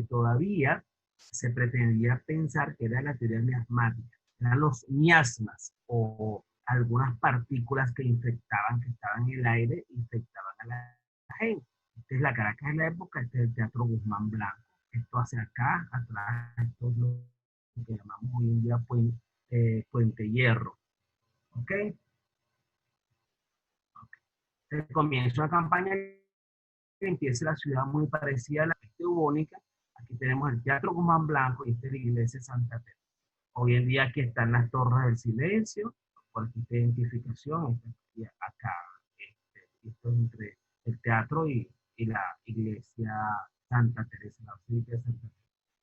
todavía se pretendía pensar que era la teoría miasmática. Eran los miasmas o algunas partículas que infectaban, que estaban en el aire, infectaban a la gente. Esta es la Caracas de la época, este es el Teatro Guzmán Blanco. Esto hacia acá, atrás, esto es lo que llamamos hoy en día Puente Hierro. ¿Ok? Se comienza una campaña que empieza la ciudad muy parecida a la peste bubónica. Aquí tenemos el Teatro Guzmán Blanco y esta es la iglesia de Santa Teresa. Hoy en día aquí están las Torres del Silencio, por aquí esta identificación, acá, esto es entre el teatro y la iglesia Santa Teresa, la Basílica de Santa Teresa.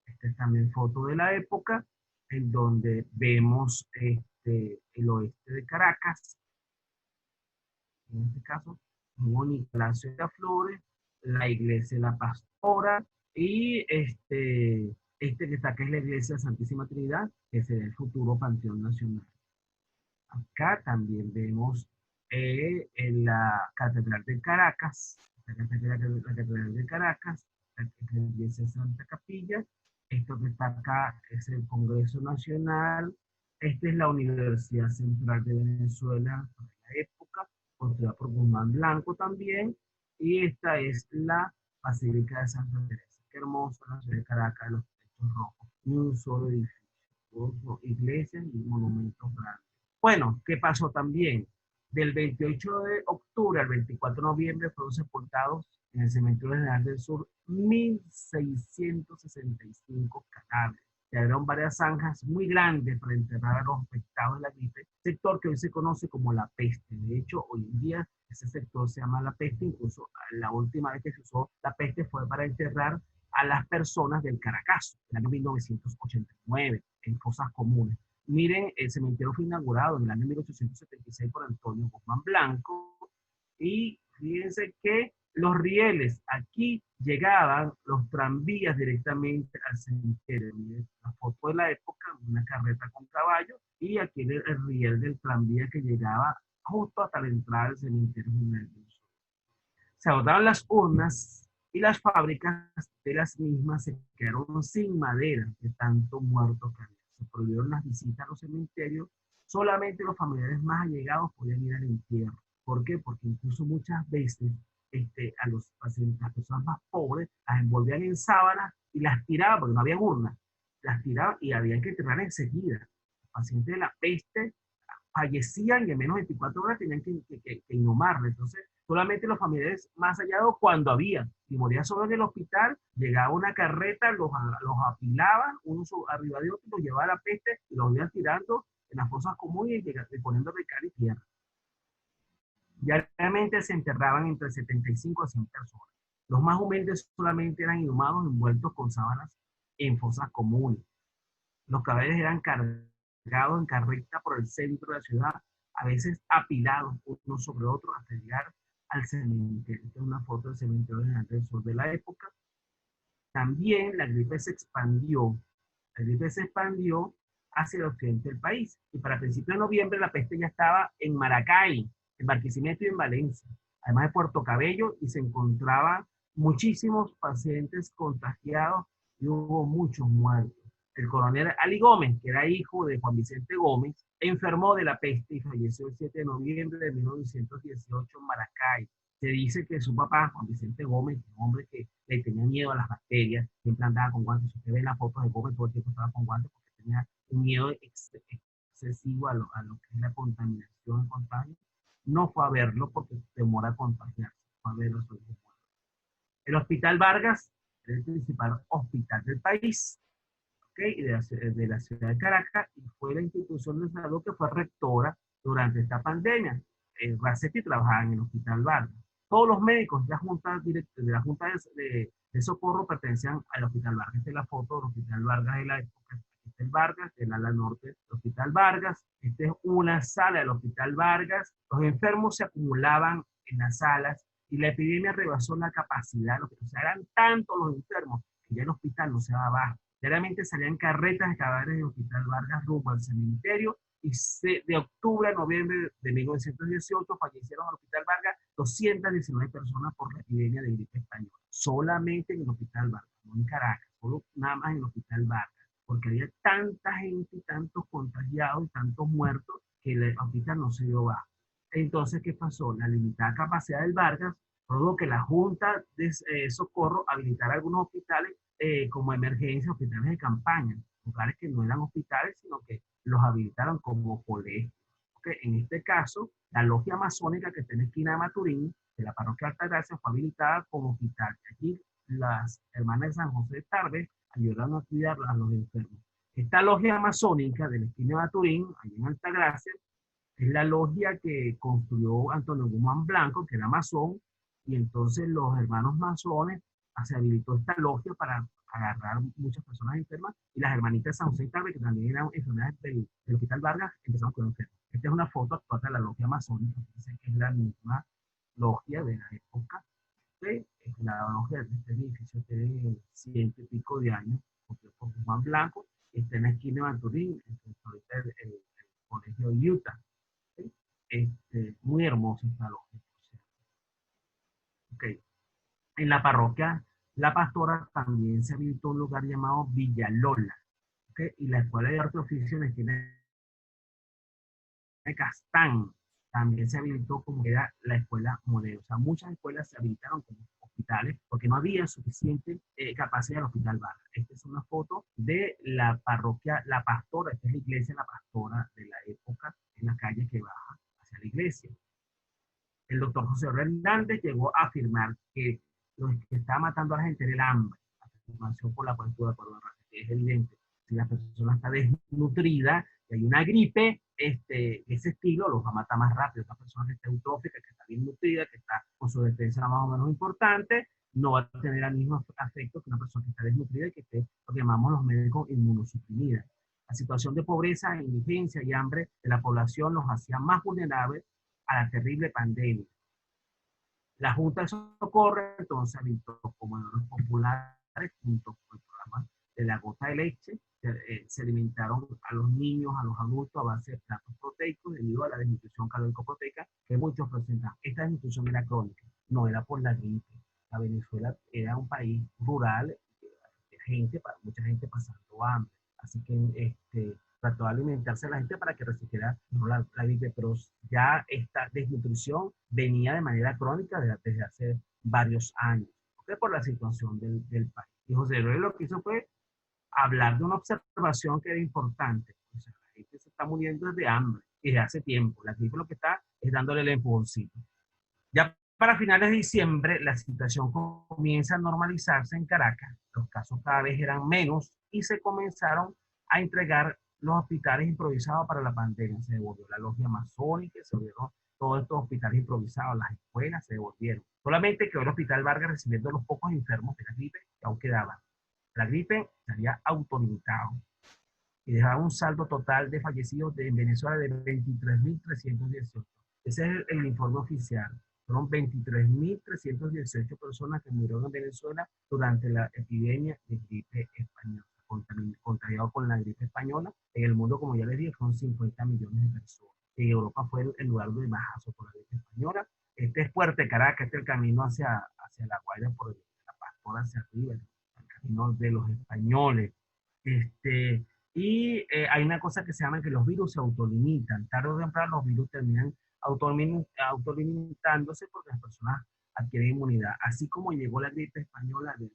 Esta es también foto de la época, en donde vemos el oeste de Caracas, en este caso, muy bonito, el Palacio de las Flores, la iglesia de la Pastora, y que está acá es la iglesia de Santísima Trinidad, que será el futuro Panteón Nacional. Acá también vemos en la Catedral de Caracas, la Catedral de Caracas, la iglesia de Santa Capilla. Esto que está acá es el Congreso Nacional. Esta es la Universidad Central de Venezuela de la época, construida por Guzmán Blanco también. Y esta es la Basílica de Santa Teresa. Qué hermosa la ciudad de Caracas, los techos rojos. Ni un solo edificio, iglesias y monumentos grandes. Bueno, ¿qué pasó también? Del 28 de octubre al 24 de noviembre fueron sepultados en el Cementerio General del Sur 1.665 cadáveres. Se abrieron varias zanjas muy grandes para enterrar a los afectados de la gripe, sector que hoy se conoce como la peste. De hecho, hoy en día ese sector se llama la peste. Incluso la última vez que se usó la peste fue para enterrar a las personas del Caracazo, en el año 1989, en fosas comunes. Miren, el cementerio fue inaugurado en el año 1876 por Antonio Guzmán Blanco, y fíjense que los rieles, aquí llegaban los tranvías directamente al cementerio. Miren la foto de la época, una carreta con caballo, y aquí el riel del tranvía que llegaba justo hasta la entrada del cementerio general del Sur. Se agotaron las urnas y las fábricas de las mismas se quedaron sin madera de tanto muerto que había. Se prohibieron las visitas a los cementerios, solamente los familiares más allegados podían ir al entierro. ¿Por qué? Porque incluso muchas veces a los pacientes, las personas más pobres, las envolvían en sábanas y las tiraban, porque no había urnas, las tiraban y había que enterrar enseguida. Los pacientes de la peste fallecían y en menos de 24 horas tenían que inhumarle. Entonces, solamente los familiares más hallados cuando había. Si moría solo en el hospital, llegaba una carreta, los apilaban, uno arriba de otro, los llevaba a la peste y los iban tirando en las fosas comunes y poniéndole cara y tierra. Diariamente se enterraban entre 75 a 100 personas. Los más humildes solamente eran inhumados envueltos con sábanas en fosas comunes. Los cadáveres eran cargados en carreta por el centro de la ciudad, a veces apilados uno sobre otro hasta llegar al cementerio. Esta es una foto del cementerio general del Sur de la época. También la gripe se expandió. La gripe se expandió hacia el occidente del país. Y para principios de noviembre la peste ya estaba en Maracay, en Barquisimeto y en Valencia, además de Puerto Cabello, y se encontraban muchísimos pacientes contagiados y hubo muchos muertos. El coronel Ali Gómez, que era hijo de Juan Vicente Gómez, enfermó de la peste y falleció el 7 de noviembre de 1918 en Maracay. Se dice que su papá, Juan Vicente Gómez, un hombre que le tenía miedo a las bacterias, siempre andaba con guantes. Si usted ve las fotos de Gómez, todo el tiempo estaba con guantes porque tenía un miedo excesivo a lo que es la contaminación, el contagio. No fue a verlo porque temor a contagiarse, fue a verlo sobre el muerto. El Hospital Vargas es el principal hospital del país, ¿okay? de la ciudad de Caracas, y fue la institución de salud que fue rectora durante esta pandemia. Racetti trabajaba en el Hospital Vargas. Todos los médicos de la Junta de Socorro pertenecían al Hospital Vargas. Esta es la foto del Hospital Vargas de la época. Este es el Vargas, el ala norte del Hospital Vargas. Esta es una sala del Hospital Vargas. Los enfermos se acumulaban en las salas y la epidemia rebasó la capacidad. O sea, eran tantos los enfermos que ya el hospital no se daba abajo. Diariamente salían carretas de cadáveres del Hospital Vargas rumbo al cementerio de octubre a noviembre de 1918 fallecieron en el Hospital Vargas 219 personas por la epidemia de gripe española. Solamente en el Hospital Vargas, no en Caracas, solo nada más en el Hospital Vargas, porque había tanta gente y tantos contagiados y tantos muertos que el hospital no se dio baja. Entonces, ¿qué pasó? La limitada capacidad del Vargas produjo que la Junta de Socorro habilitara algunos hospitales como emergencia, hospitales de campaña, lugares que no eran hospitales, sino que los habilitaron como colegios. ¿Okay? En este caso, la logia masónica que está en la esquina de Maturín, de la parroquia Altagracia, fue habilitada como hospital. Aquí las hermanas de San José de Tarbes ayudaron a cuidar a los enfermos. Esta logia masónica de la esquina de Maturín, allí en Altagracia, es la logia que construyó Antonio Guzmán Blanco, que era masón, y entonces los hermanos masones se habilitó esta logia para agarrar muchas personas enfermas, y las hermanitas de San José y Tarde, que también eran enfermedades del Hospital Vargas, empezaron con enfermos. Esta es una foto actual de la logia masónica, que es la misma logia de la época. ¿Sí? La logia de este edificio tiene 100 y pico de años, porque por Guzmán Blanco, está en la esquina de Maturín, ahorita el colegio de Utah. Muy hermoso esta logia. Okay. En la parroquia La Pastora también se habilitó un lugar llamado Villalola. ¿Okay? Y la Escuela de Arte y Oficio en de Castán también se habilitó como era la escuela modelo. O sea, muchas escuelas se habilitaron como hospitales porque no había suficiente capacidad del Hospital Vargas. Esta es una foto de la parroquia La Pastora. Esta es la iglesia La Pastora de la época, en la calle que baja hacia la iglesia. El doctor José Hernández llegó a afirmar que lo que está matando a la gente era el hambre, la afirmación por la cultura por la raza, que es evidente. Si la persona está desnutrida y hay una gripe, ese estilo los va a matar más rápido. Esta persona que está eutrófica, que está bien nutrida, que está con su defensa más o menos importante, no va a tener el mismo efecto que una persona que está desnutrida y que esté, lo que llamamos los médicos inmunosuprimida. La situación de pobreza, indigencia y hambre de la población los hacía más vulnerables a la terrible pandemia. La Junta de Socorro entonces habilitó comedores populares junto con el programa de la gota de leche. Se alimentaron a los niños, a los adultos a base de platos proteicos debido a la desnutrición calórico-proteica que muchos presentan. Esta desnutrición era crónica, no era por la gripe. La Venezuela era un país rural, mucha gente pasando hambre. Así que trató de alimentarse a la gente para que resistiera la gripe, pero ya esta desnutrición venía de manera crónica desde hace varios años, ¿okay? Por la situación del país. Y José Luis lo que hizo fue hablar de una observación que era importante. O sea, la gente se está muriendo de hambre desde hace tiempo. La gripe lo que está es dándole el empujoncito. Ya para finales de diciembre, la situación comienza a normalizarse en Caracas. Los casos cada vez eran menos y se comenzaron a entregar los hospitales improvisados para la pandemia. Se devolvió la logia masónica, se devolvieron todos estos hospitales improvisados, las escuelas se devolvieron. Solamente quedó el Hospital Vargas recibiendo los pocos enfermos de la gripe que aún quedaban. La gripe se había autolimitado y dejaba un saldo total de fallecidos en Venezuela de 23.318. Ese es el informe oficial. Fueron 23.318 personas que murieron en Venezuela durante la epidemia de gripe española, contagiado con la gripe española. En el mundo, como ya les dije, son 50 millones de personas. En Europa fue el lugar de bajazo por la gripe española. Este es Puerto Caracas, este es el camino hacia La Guaira, por la Pastora hacia arriba, el camino de los españoles. Hay una cosa que se llama que los virus se autolimitan. Tarde o temprano los virus terminan autolimitándose porque las personas adquieren inmunidad. Así como llegó la gripe española se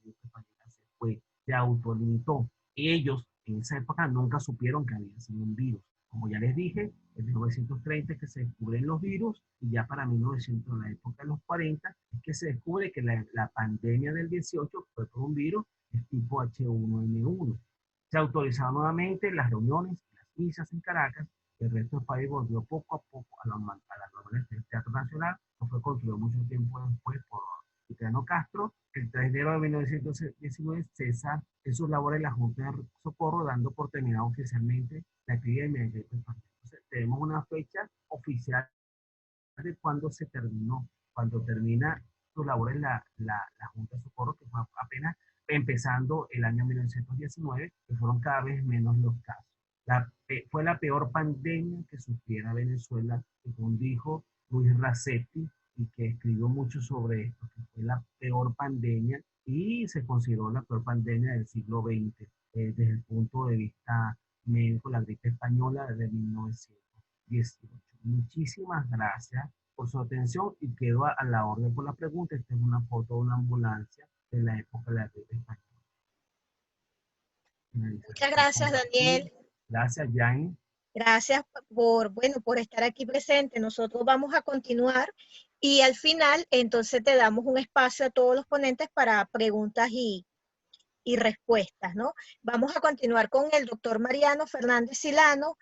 fue, se autolimitó. Ellos en esa época nunca supieron que había sido un virus. Como ya les dije, en 1930 es que se descubren los virus y ya para 1900, en la época de los 40, es que se descubre que la pandemia del 18 fue por un virus de tipo H1N1. Se autorizaron nuevamente las reuniones y las misas en Caracas. El resto del país volvió poco a poco a las normales del Teatro Nacional, que fue construido mucho tiempo después por Cipriano Castro. El 3 de enero de 1919 cesa en sus labores la Junta de Socorro, dando por terminado oficialmente la epidemia de gripe española. Entonces, tenemos una fecha oficial de cuando se terminó, cuando termina sus labores la Junta de Socorro, que fue apenas empezando el año 1919, que fueron cada vez menos los casos. Fue la peor pandemia que sufriera Venezuela, según dijo Luis Racetti, y que escribió mucho sobre esto, que fue la peor pandemia y se consideró la peor pandemia del siglo XX, desde el punto de vista médico, la gripe española desde 1918. Muchísimas gracias por su atención y quedo a la orden por la pregunta. Esta es una foto de una ambulancia de la época de la gripe española. Muchas gracias, Daniel. Gracias, Jane. Gracias por estar aquí presente. Nosotros vamos a continuar y al final entonces te damos un espacio a todos los ponentes para preguntas y respuestas, ¿no? Vamos a continuar con el doctor Mariano Fernández Silano.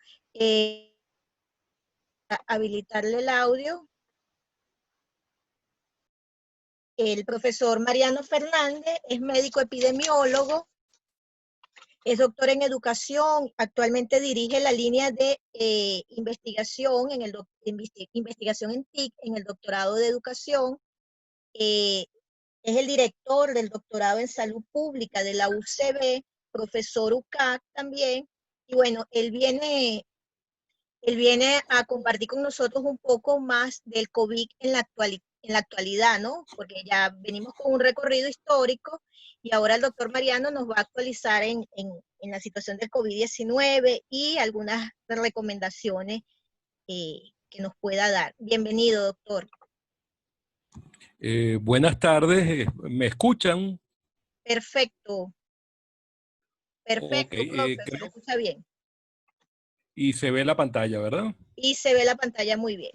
Habilitarle el audio. El profesor Mariano Fernández es médico epidemiólogo, es doctor en educación, actualmente dirige la línea de investigación investigación en TIC, en el doctorado de educación. Es el director del doctorado en salud pública de la UCB, profesor UCAC también. Y bueno, él viene a compartir con nosotros un poco más del COVID en la actualidad, ¿no? Porque ya venimos con un recorrido histórico y ahora el doctor Mariano nos va a actualizar en la situación del COVID-19 y algunas recomendaciones que nos pueda dar. Bienvenido, doctor. Buenas tardes, ¿me escuchan? Perfecto. Perfecto, Okay, profe, se le escucha bien. Y se ve la pantalla, ¿verdad? Y se ve la pantalla muy bien.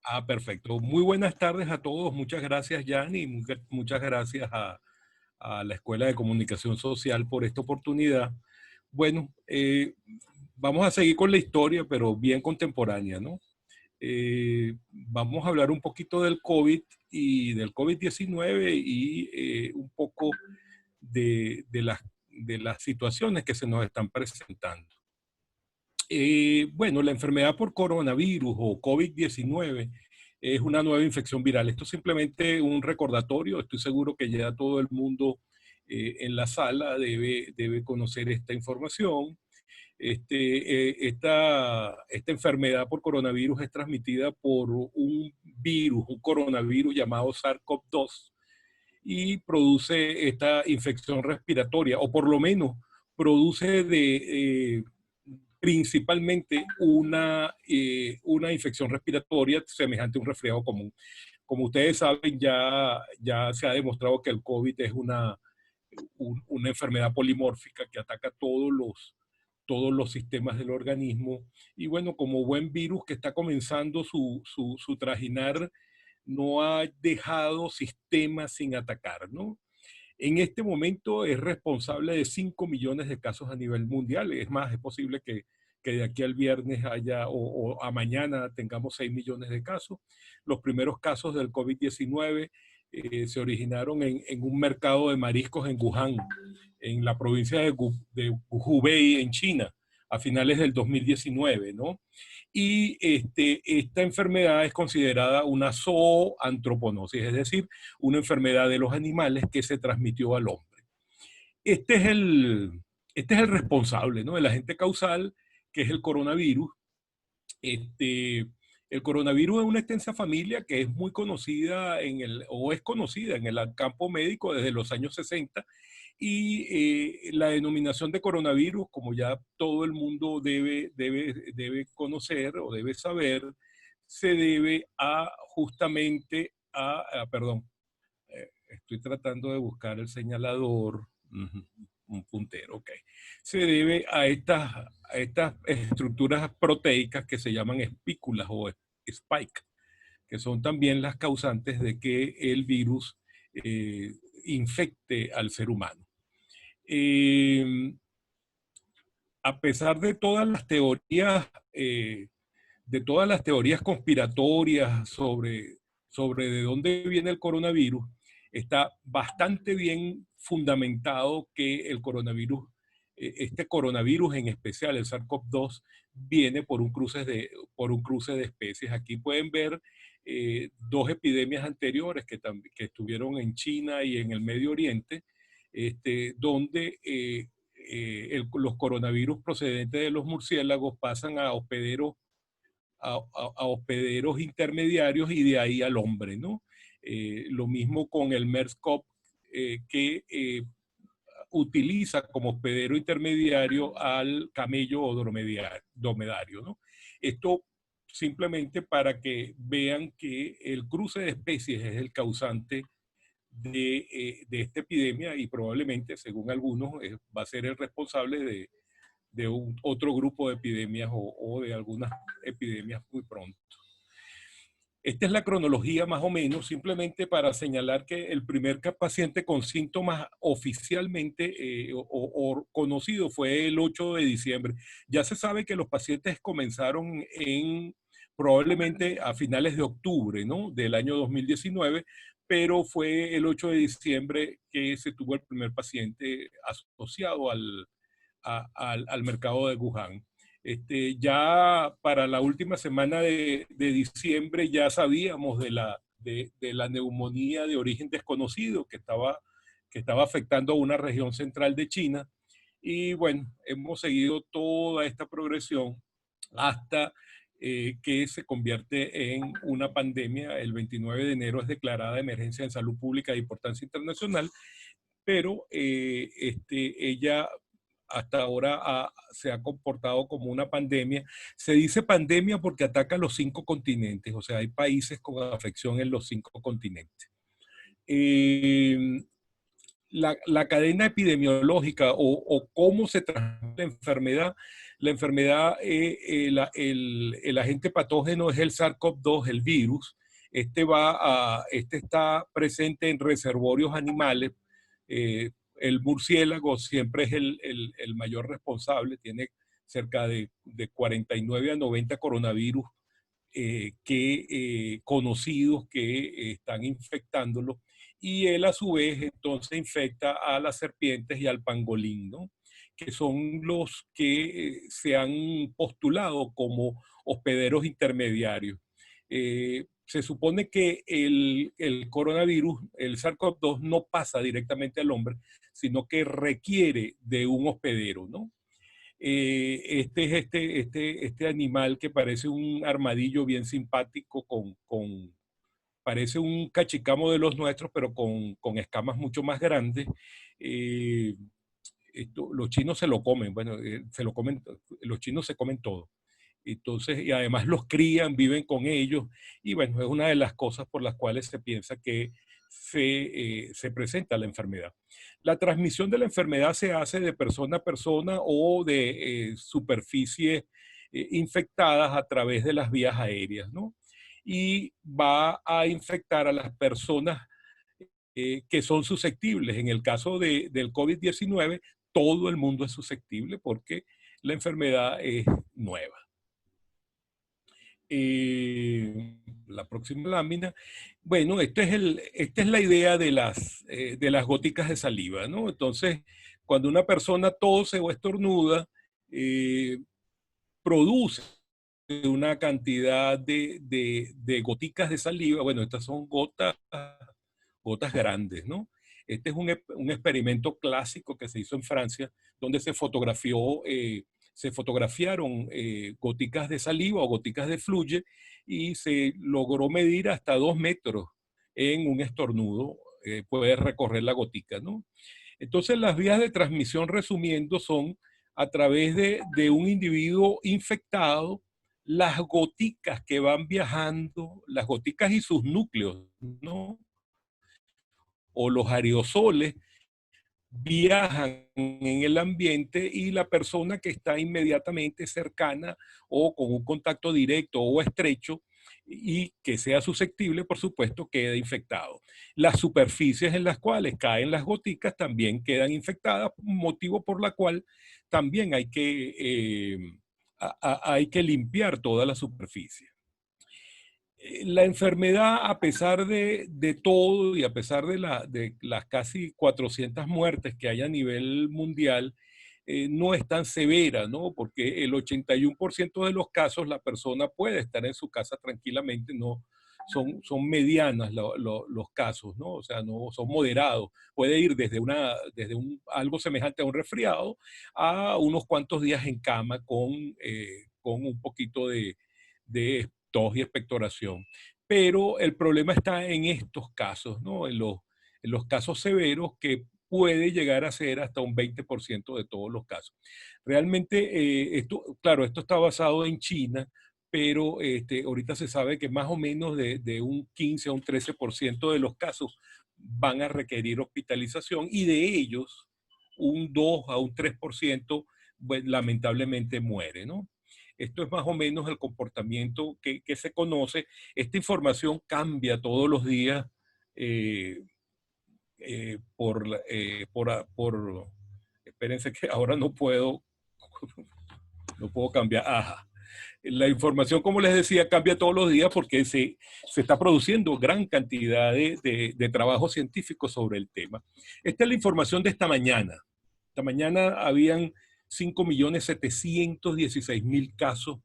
Ah, perfecto. Muy buenas tardes a todos. Muchas gracias, Jan, y muchas gracias a la Escuela de Comunicación Social por esta oportunidad. Bueno, vamos a seguir con la historia, pero bien contemporánea, ¿no? Vamos a hablar un poquito del COVID y del COVID-19 y un poco de las situaciones que se nos están presentando. Bueno, la enfermedad por coronavirus o COVID-19 es una nueva infección viral. Esto es simplemente un recordatorio. Estoy seguro que ya todo el mundo en la sala debe conocer esta información. Esta enfermedad por coronavirus es transmitida por un virus, un coronavirus llamado SARS-CoV-2 y produce esta infección respiratoria, o por lo menos produce principalmente una infección respiratoria semejante a un resfriado común. Como ustedes saben, ya se ha demostrado que el COVID es una enfermedad polimórfica que ataca todos los sistemas del organismo. Y bueno, como buen virus que está comenzando su trajinar, no ha dejado sistemas sin atacar, ¿no? En este momento es responsable de 5 millones de casos a nivel mundial. Es más, es posible que de aquí al viernes haya o a mañana tengamos 6 millones de casos. Los primeros casos del COVID-19 se originaron en un mercado de mariscos en Wuhan, en la provincia de Hubei, en China, a finales del 2019, ¿no? Y esta enfermedad es considerada una zooantroponosis, es decir, una enfermedad de los animales que se transmitió al hombre. Este es el responsable, ¿no? El agente causal, que es el coronavirus. El coronavirus es una extensa familia que es muy conocida es conocida en el campo médico desde los años 60 y la denominación de coronavirus, como ya todo el mundo debe conocer o debe saber, se debe justamente perdón, estoy tratando de buscar el señalador, un puntero, ok. Se debe a estas estructuras proteicas que se llaman espículas o spike, que son también las causantes de que el virus infecte al ser humano. A pesar de todas las teorías, conspiratorias sobre de dónde viene el coronavirus, está bastante bien fundamentado que el coronavirus, este coronavirus en especial, el SARS-CoV-2, viene por un cruce de especies. Aquí pueden ver dos epidemias anteriores que estuvieron en China y en el Medio Oriente, donde los coronavirus procedentes de los murciélagos pasan a hospederos, a hospederos intermediarios y de ahí al hombre, ¿no? Lo mismo con el MERS-CoV, que utiliza como hospedero intermediario al camello o dromedario, ¿no? Esto simplemente para que vean que el cruce de especies es el causante de esta epidemia y probablemente, según algunos, va a ser el responsable de otro grupo de epidemias o de algunas epidemias muy pronto. Esta es la cronología más o menos, simplemente para señalar que el primer paciente con síntomas oficialmente o conocido fue el 8 de diciembre. Ya se sabe que los pacientes comenzaron probablemente a finales de octubre, ¿no?, del año 2019, pero fue el 8 de diciembre que se tuvo el primer paciente asociado al mercado de Wuhan. Ya para la última semana de diciembre ya sabíamos de la neumonía de origen desconocido que estaba afectando a una región central de China. Y bueno, hemos seguido toda esta progresión hasta que se convierte en una pandemia. El 29 de enero es declarada emergencia en salud pública de importancia internacional, pero ella hasta ahora se ha comportado como una pandemia. Se dice pandemia porque ataca los 5 continentes, o sea, hay países con afección en los 5 continentes. La cadena epidemiológica o cómo se transmite la enfermedad, el agente patógeno es el SARS-CoV-2, el virus. Este está presente en reservorios animales. El murciélago siempre es el mayor responsable, cerca de 49 a 90 coronavirus conocidos que están infectándolo, y él a su vez entonces infecta a las serpientes y al pangolín, ¿no?, que son los que se han postulado como hospederos intermediarios. Se supone que el coronavirus, el SARS-CoV-2, no pasa directamente al hombre, sino que requiere de un hospedero, ¿no? Este animal que parece un armadillo bien simpático, parece un cachicamo de los nuestros, pero con escamas mucho más grandes. Los chinos se lo comen, bueno, los chinos se comen todo. Entonces, y además los crían, viven con ellos, y bueno, es una de las cosas por las cuales se piensa que se presenta la enfermedad. La transmisión de la enfermedad se hace de persona a persona o de superficies infectadas a través de las vías aéreas, ¿no? Y va a infectar a las personas que son susceptibles. En el caso del COVID-19, todo el mundo es susceptible porque la enfermedad es nueva. La próxima lámina. Bueno, esta es la idea de las góticas de saliva, ¿no? Entonces, cuando una persona tose o estornuda, produce una cantidad de goticas de saliva. Bueno, estas son gotas grandes, ¿no? Este es un experimento clásico que se hizo en Francia, donde se fotografiaron goticas de saliva o goticas de fluye, y se logró medir hasta 2 metros en un estornudo. Puede recorrer la gotica, ¿no? Entonces, las vías de transmisión, resumiendo, son a través de un individuo infectado, las goticas que van viajando, las goticas y sus núcleos, ¿no?, o los aerosoles, viajan en el ambiente, y la persona que está inmediatamente cercana o con un contacto directo o estrecho y que sea susceptible, por supuesto, queda infectado. Las superficies en las cuales caen las goticas también quedan infectadas, motivo por la cual también hay que limpiar toda la superficie. La enfermedad, a pesar de todo y a pesar de las casi 400 muertes que hay a nivel mundial, no es tan severa, ¿no? Porque el 81% de los casos la persona puede estar en su casa tranquilamente, no son medianas los casos, ¿no? O sea, no son moderados. Puede ir desde algo semejante a un resfriado a unos cuantos días en cama con un poquito de tos y expectoración. Pero el problema está en estos casos, ¿no? En los casos severos, que puede llegar a ser hasta un 20% de todos los casos. Realmente, claro, esto está basado en China, pero ahorita se sabe que más o menos de un 15 a un 13% de los casos van a requerir hospitalización, y de ellos un 2 a un 3% pues, lamentablemente muere, ¿no? Esto es más o menos el comportamiento que se conoce. Esta información cambia todos los días eh, espérense que ahora no puedo cambiar. Ajá. La información, como les decía, cambia todos los días porque se está produciendo gran cantidad de trabajo científico sobre el tema. Esta es la información de esta mañana. Esta mañana habían 5.716.000 casos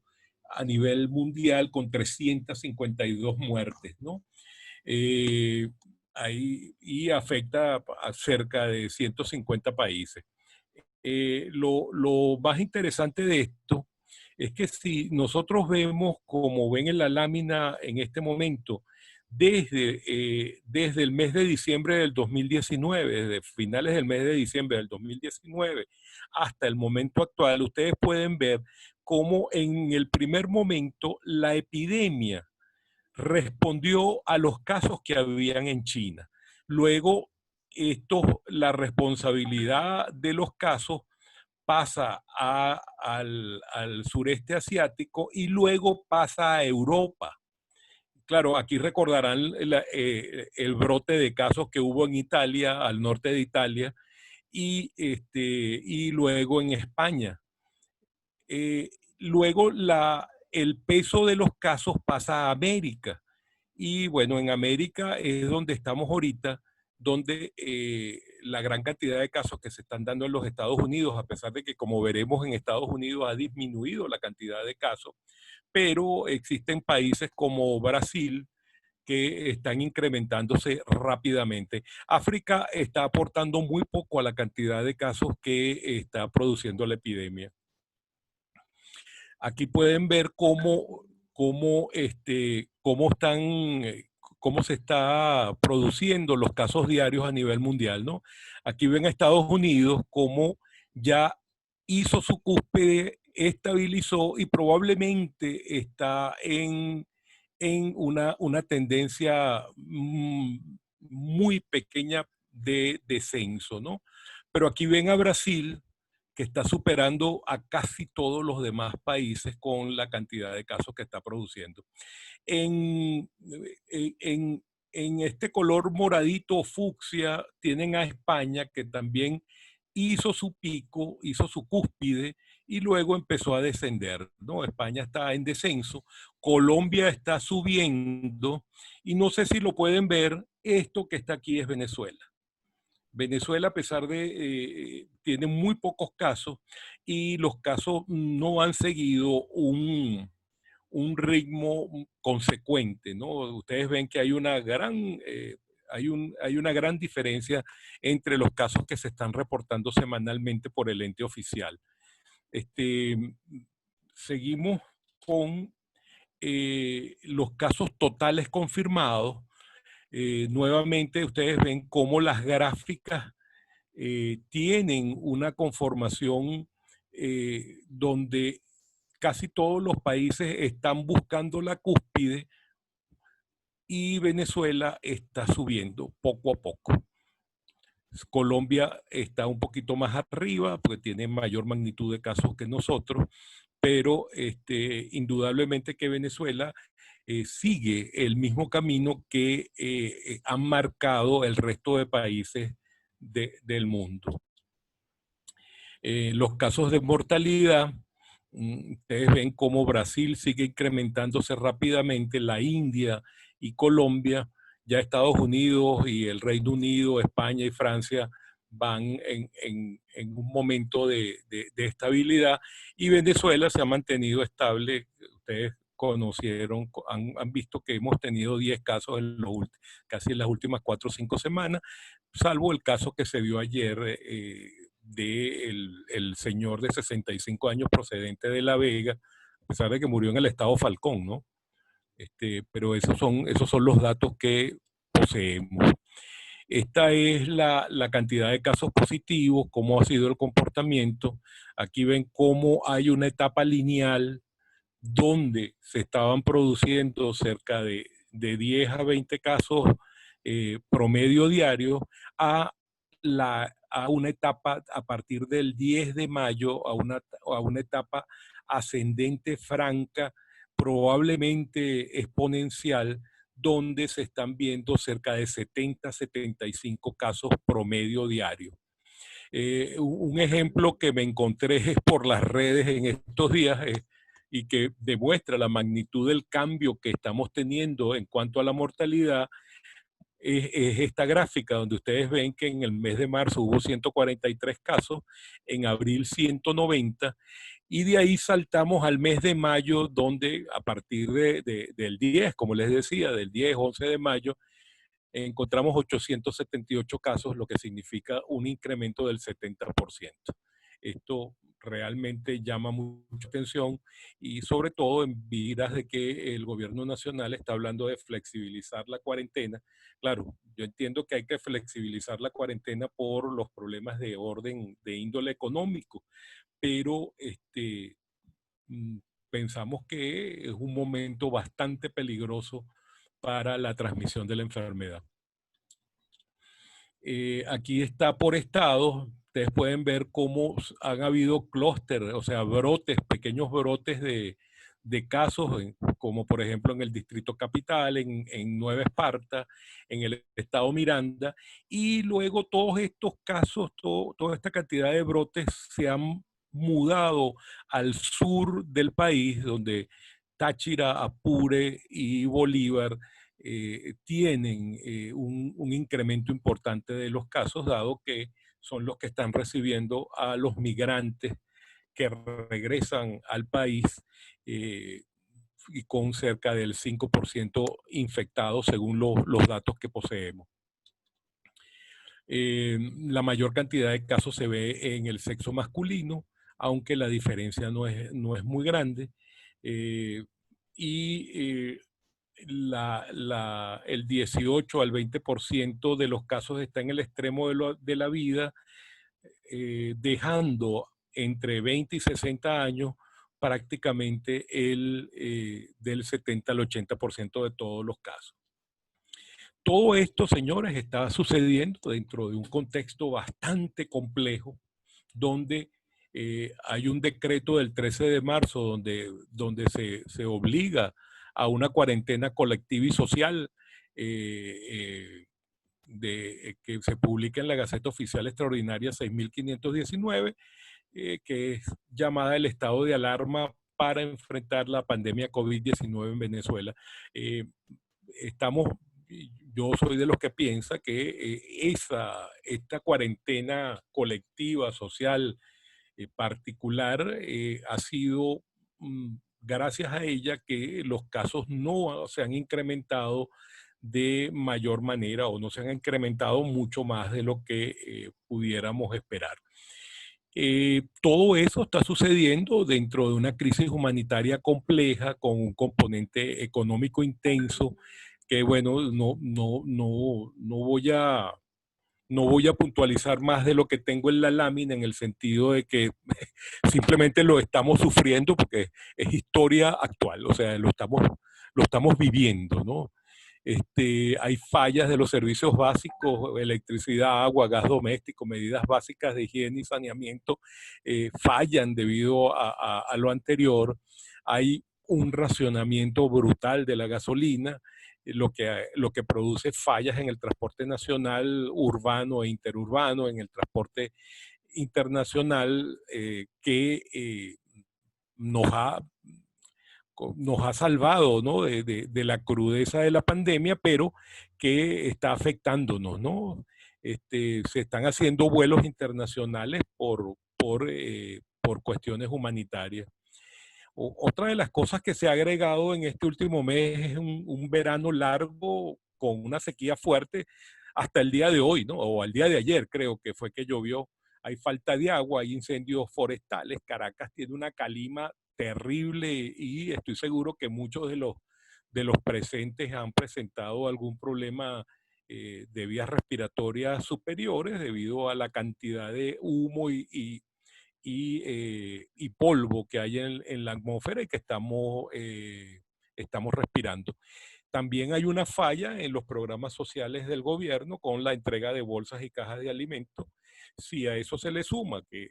a nivel mundial, con 352 muertes, ¿no? Y afecta a cerca de 150 países. Lo más interesante de esto es que si nosotros vemos, como ven en la lámina en este momento, desde el mes de diciembre del 2019, desde finales del mes de diciembre del 2019 hasta el momento actual, ustedes pueden ver cómo en el primer momento la epidemia respondió a los casos que habían en China. Luego, la responsabilidad de los casos pasa al sureste asiático y luego pasa a Europa. Claro, aquí recordarán el brote de casos que hubo en Italia, al norte de Italia, y luego en España. Luego el peso de los casos pasa a América. Y bueno, en América es donde estamos ahorita, donde la gran cantidad de casos que se están dando en los Estados Unidos, a pesar de que, como veremos, en Estados Unidos ha disminuido la cantidad de casos, pero existen países como Brasil que están incrementándose rápidamente. África está aportando muy poco a la cantidad de casos que está produciendo la epidemia. Aquí pueden ver cómo se está produciendo los casos diarios a nivel mundial, ¿no? Aquí ven a Estados Unidos cómo ya hizo su cúspide, estabilizó y probablemente está en una tendencia muy pequeña de descenso, ¿no? Pero aquí ven a Brasil, que está superando a casi todos los demás países con la cantidad de casos que está produciendo. En este color moradito fucsia tienen a España, que también hizo su pico, hizo su cúspide y luego empezó a descender, ¿no? España está en descenso, Colombia está subiendo, y no sé si lo pueden ver, esto que está aquí es Venezuela. Venezuela, a pesar de, tiene muy pocos casos, y los casos no han seguido un ritmo consecuente, ¿no? Ustedes ven que hay una gran diferencia entre los casos que se están reportando semanalmente por el ente oficial. Seguimos con los casos totales confirmados. Nuevamente ustedes ven cómo las gráficas tienen una conformación donde casi todos los países están buscando la cúspide y Venezuela está subiendo poco a poco. Colombia está un poquito más arriba porque tiene mayor magnitud de casos que nosotros, pero indudablemente que Venezuela sigue el mismo camino que han marcado el resto de países del mundo. Los casos de mortalidad, ustedes ven cómo Brasil sigue incrementándose rápidamente, la India y Colombia, ya Estados Unidos y el Reino Unido, España y Francia van en un momento de estabilidad, y Venezuela se ha mantenido estable. Ustedes han visto que hemos tenido 10 casos casi en las últimas 4 o 5 semanas, salvo el caso que se dio ayer del señor de 65 años procedente de La Vega, a pesar de que murió en el estado Falcón, ¿no? Pero esos son los datos que poseemos. Esta es la cantidad de casos positivos, cómo ha sido el comportamiento. Aquí ven cómo hay una etapa lineal donde se estaban produciendo cerca de 10 a 20 casos promedio diario a una etapa a partir del 10 de mayo, a una etapa ascendente franca, probablemente exponencial, donde se están viendo cerca de 70, 75 casos promedio diario. Un ejemplo que me encontré es por las redes en estos días y que demuestra la magnitud del cambio que estamos teniendo en cuanto a la mortalidad, es esta gráfica donde ustedes ven que en el mes de marzo hubo 143 casos, en abril 190, y de ahí saltamos al mes de mayo, donde a partir del 10, como les decía, del 10, 11 de mayo, encontramos 878 casos, lo que significa un incremento del 70%. Esto realmente llama mucha atención y sobre todo en vidas de que el gobierno nacional está hablando de flexibilizar la cuarentena. Claro, yo entiendo que hay que flexibilizar la cuarentena por los problemas de orden de índole económico, pero pensamos que es un momento bastante peligroso para la transmisión de la enfermedad. Aquí está por estados. Ustedes pueden ver cómo han habido clústeres, o sea, brotes, pequeños brotes de casos, como por ejemplo en el Distrito Capital, en Nueva Esparta, en el estado Miranda, y luego todos estos casos, toda esta cantidad de brotes se han mudado al sur del país, donde Táchira, Apure y Bolívar tienen un incremento importante de los casos, dado que son los que están recibiendo a los migrantes que regresan al país y con cerca del 5% infectados según los datos que poseemos. La mayor cantidad de casos se ve en el sexo masculino, aunque la diferencia no es muy grande. El 18 al 20% de los casos está en el extremo de la vida, dejando entre 20 y 60 años prácticamente del 70 al 80% de todos los casos. Todo esto, señores, está sucediendo dentro de un contexto bastante complejo, donde hay un decreto del 13 de marzo donde se obliga a una cuarentena colectiva y social que se publica en la Gaceta Oficial Extraordinaria 6.519, que es llamada el estado de alarma para enfrentar la pandemia COVID-19 en Venezuela. Yo soy de los que piensa que esta cuarentena colectiva, social, particular, ha sido gracias a ella que los casos no se han incrementado de mayor manera o no se han incrementado mucho más de lo que pudiéramos esperar. Todo eso está sucediendo dentro de una crisis humanitaria compleja con un componente económico intenso que, bueno, no voy a puntualizar más de lo que tengo en la lámina, en el sentido de que simplemente lo estamos sufriendo porque es historia actual, o sea, lo estamos viviendo, ¿no? Hay fallas de los servicios básicos, electricidad, agua, gas doméstico, medidas básicas de higiene y saneamiento, fallan debido a lo anterior. Hay un racionamiento brutal de la gasolina, lo que produce fallas en el transporte nacional, urbano e interurbano, en el transporte internacional, que nos ha salvado, ¿no?, de la crudeza de la pandemia, pero que está afectándonos, ¿no? Se están haciendo vuelos internacionales por cuestiones humanitarias. Otra de las cosas que se ha agregado en este último mes es un verano largo con una sequía fuerte hasta el día de hoy, ¿no? O al día de ayer creo que fue que llovió. Hay falta de agua, hay incendios forestales. Caracas tiene una calima terrible y estoy seguro que muchos de los presentes han presentado algún problema de vías respiratorias superiores debido a la cantidad de humo y polvo que hay en la atmósfera y que estamos respirando. También hay una falla en los programas sociales del gobierno con la entrega de bolsas y cajas de alimentos. Si a eso se le suma que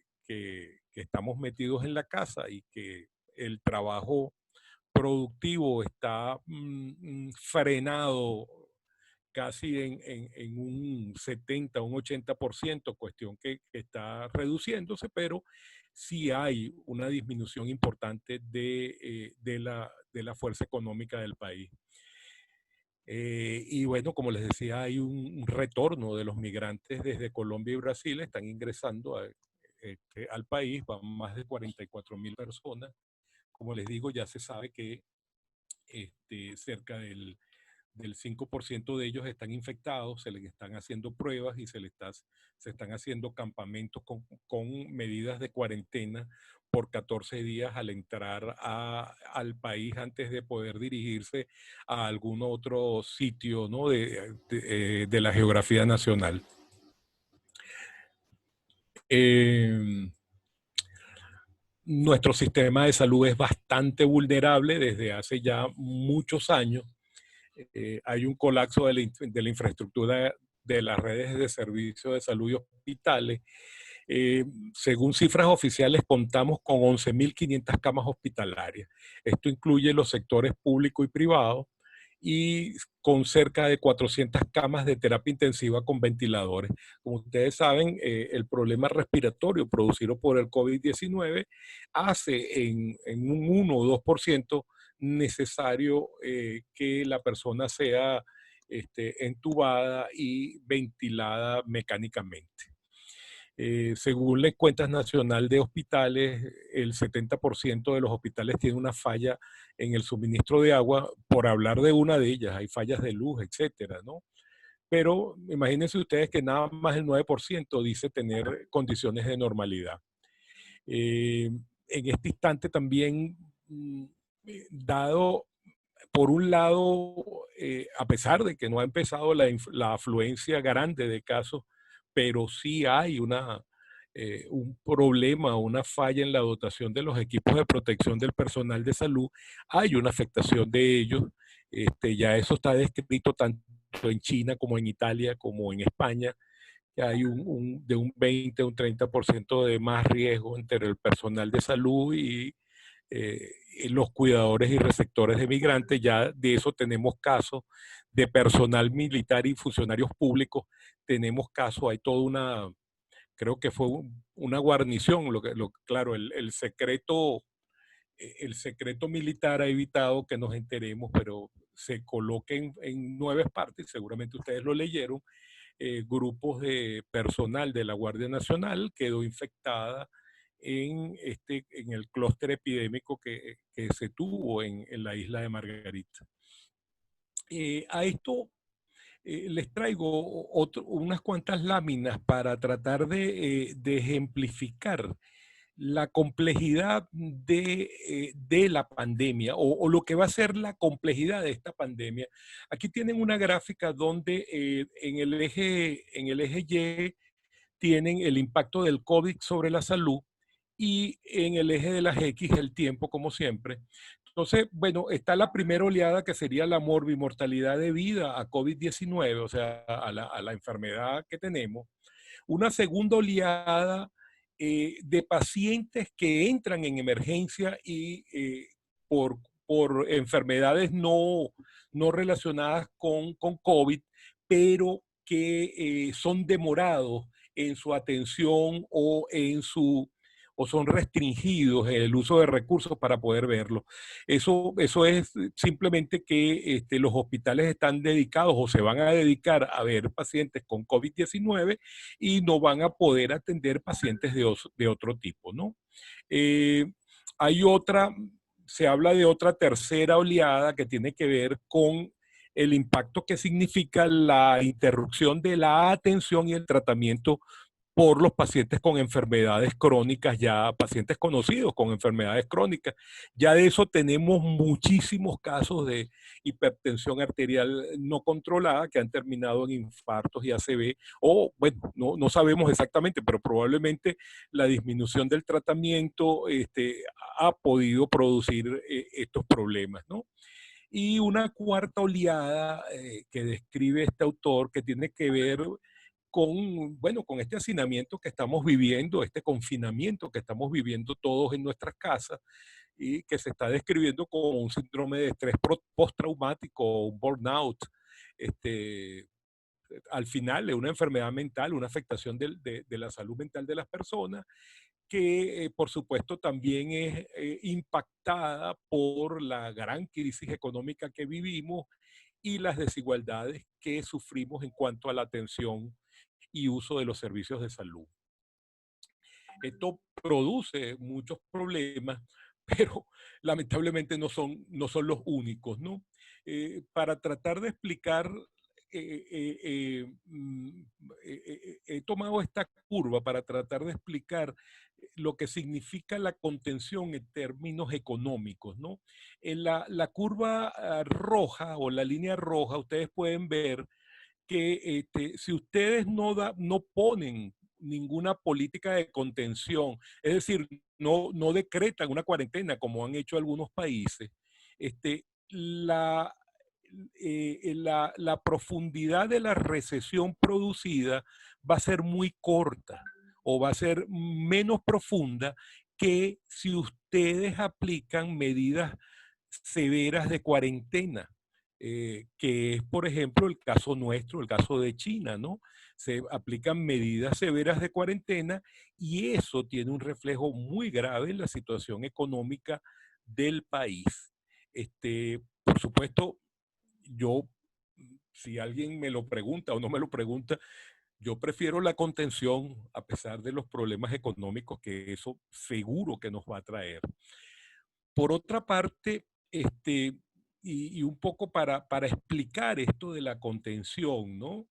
estamos metidos en la casa y que el trabajo productivo está frenado casi en un 70, un 80%, cuestión que está reduciéndose, pero sí hay una disminución importante de la fuerza económica del país. Y bueno, como les decía, hay un retorno de los migrantes desde Colombia y Brasil, están ingresando al país, van más de 44.000 personas. Como les digo, ya se sabe que cerca del 5% de ellos están infectados, se les están haciendo pruebas y se están haciendo campamentos con medidas de cuarentena por 14 días al entrar al país antes de poder dirigirse a algún otro sitio, ¿no? de la geografía nacional. Nuestro sistema de salud es bastante vulnerable desde hace ya muchos años. Hay un colapso de la infraestructura de las redes de servicios de salud y hospitales. Según cifras oficiales, contamos con 11.500 camas hospitalarias. Esto incluye los sectores público y privado y con cerca de 400 camas de terapia intensiva con ventiladores. Como ustedes saben, el problema respiratorio producido por el COVID-19 hace en un 1 o 2% necesario que la persona sea entubada y ventilada mecánicamente. Según la encuesta nacional de hospitales, el 70% de los hospitales tiene una falla en el suministro de agua, por hablar de una de ellas. Hay fallas de luz, etcétera, ¿no? Pero imagínense ustedes que nada más el 9% dice tener condiciones de normalidad. En este instante también, dado, por un lado, a pesar de que no ha empezado la afluencia grande de casos, pero sí hay un problema, una falla en la dotación de los equipos de protección del personal de salud, hay una afectación de ellos. Ya eso está descrito tanto en China como en Italia como en España, que hay de un 20 a un 30% de más riesgo entre el personal de salud y los cuidadores y receptores de migrantes. Ya de eso tenemos casos de personal militar y funcionarios públicos, tenemos casos, hay toda una, creo que fue una guarnición, claro, el secreto militar ha evitado que nos enteremos, pero se coloquen en 9 partes, seguramente ustedes lo leyeron, grupos de personal de la Guardia Nacional quedó infectada en el clúster epidémico que se tuvo en la isla de Margarita. A esto les traigo unas cuantas láminas para tratar de ejemplificar la complejidad de la pandemia o lo que va a ser la complejidad de esta pandemia. Aquí tienen una gráfica donde en el eje Y tienen el impacto del COVID sobre la salud y en el eje de las X el tiempo, como siempre. Entonces, bueno, está la primera oleada que sería la morbimortalidad debida a COVID-19, o sea, a la enfermedad que tenemos. Una segunda oleada de pacientes que entran en emergencia y por enfermedades no relacionadas con COVID, pero que son demorados en su atención o son restringidos en el uso de recursos para poder verlo. Eso es simplemente que los hospitales están dedicados o se van a dedicar a ver pacientes con COVID-19 y no van a poder atender pacientes de otro tipo, ¿no? Hay otra se habla de otra tercera oleada que tiene que ver con el impacto que significa la interrupción de la atención y el tratamiento por los pacientes con enfermedades crónicas, ya pacientes conocidos con enfermedades crónicas. Ya de eso tenemos muchísimos casos de hipertensión arterial no controlada que han terminado en infartos y ACV, o bueno, no sabemos exactamente, pero probablemente la disminución del tratamiento ha podido producir estos problemas, ¿no? Y una cuarta oleada que describe este autor que tiene que ver con, bueno, con este hacinamiento que estamos viviendo, este confinamiento que estamos viviendo todos en nuestras casas y que se está describiendo como un síndrome de estrés postraumático, un burnout, este, al final es una enfermedad mental, una afectación de la salud mental de las personas que por supuesto también es impactada por la gran crisis económica que vivimos y las desigualdades que sufrimos en cuanto a la atención y uso de los servicios de salud. Esto produce muchos problemas, pero lamentablemente no son los únicos, ¿no? Para tratar de explicar, he tomado esta curva para tratar de explicar lo que significa la contención en términos económicos, ¿no? En la curva roja o la línea roja, ustedes pueden ver que si ustedes no ponen ninguna política de contención, es decir, no decretan una cuarentena como han hecho algunos países, este, la, la profundidad de la recesión producida va a ser muy corta o va a ser menos profunda que si ustedes aplican medidas severas de cuarentena, que es, por ejemplo, el caso nuestro, el caso de China, ¿no? Se aplican medidas severas de cuarentena y eso tiene un reflejo muy grave en la situación económica del país. Por supuesto, yo, si alguien me lo pregunta o no me lo pregunta, yo prefiero la contención a pesar de los problemas económicos que eso seguro que nos va a traer. Por otra parte, y un poco para explicar esto de la contención, ¿no?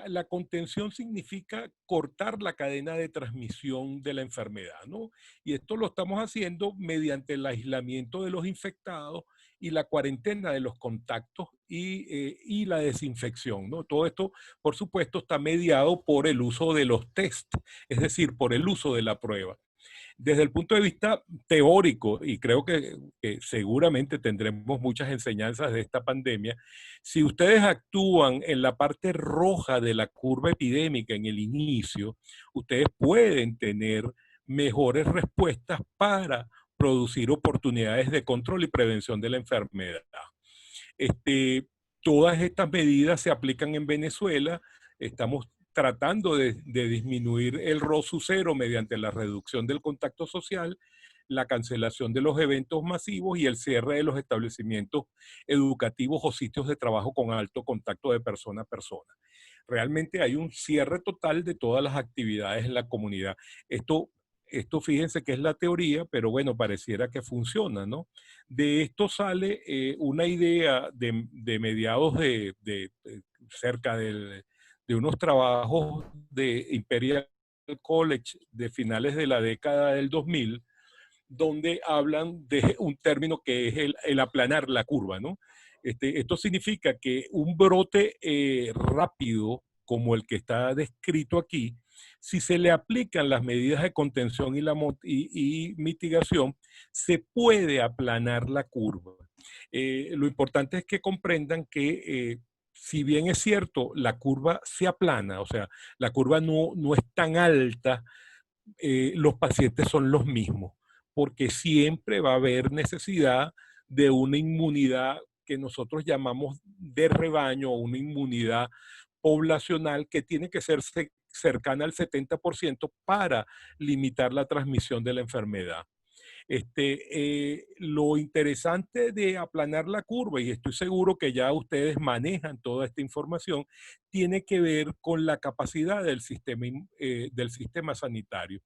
La contención significa cortar la cadena de transmisión de la enfermedad, ¿no? Y esto lo estamos haciendo mediante el aislamiento de los infectados y la cuarentena de los contactos y la desinfección, ¿no? Todo esto, por supuesto, está mediado por el uso de los test, es decir, por el uso de la prueba. Desde el punto de vista teórico, y creo que seguramente tendremos muchas enseñanzas de esta pandemia, si ustedes actúan en la parte roja de la curva epidémica en el inicio, ustedes pueden tener mejores respuestas para producir oportunidades de control y prevención de la enfermedad. Todas estas medidas se aplican en Venezuela. Estamos tratando de disminuir el ROSU cero mediante la reducción del contacto social, la cancelación de los eventos masivos y el cierre de los establecimientos educativos o sitios de trabajo con alto contacto de persona a persona. Realmente hay un cierre total de todas las actividades en la comunidad. Esto fíjense que es la teoría, pero bueno, pareciera que funciona, ¿no? De esto sale una idea de mediados de cerca de unos trabajos de Imperial College de finales de la década del 2000, donde hablan de un término que es el aplanar la curva, ¿no? Esto significa que un brote rápido, como el que está descrito aquí, si se le aplican las medidas de contención y mitigación, se puede aplanar la curva. Lo importante es que comprendan que si bien es cierto, la curva se aplana, o sea, la curva no es tan alta, los pacientes son los mismos, porque siempre va a haber necesidad de una inmunidad que nosotros llamamos de rebaño o una inmunidad poblacional que tiene que ser cercana al 70% para limitar la transmisión de la enfermedad. Lo interesante de aplanar la curva, y estoy seguro que ya ustedes manejan toda esta información, tiene que ver con la capacidad del sistema sanitario.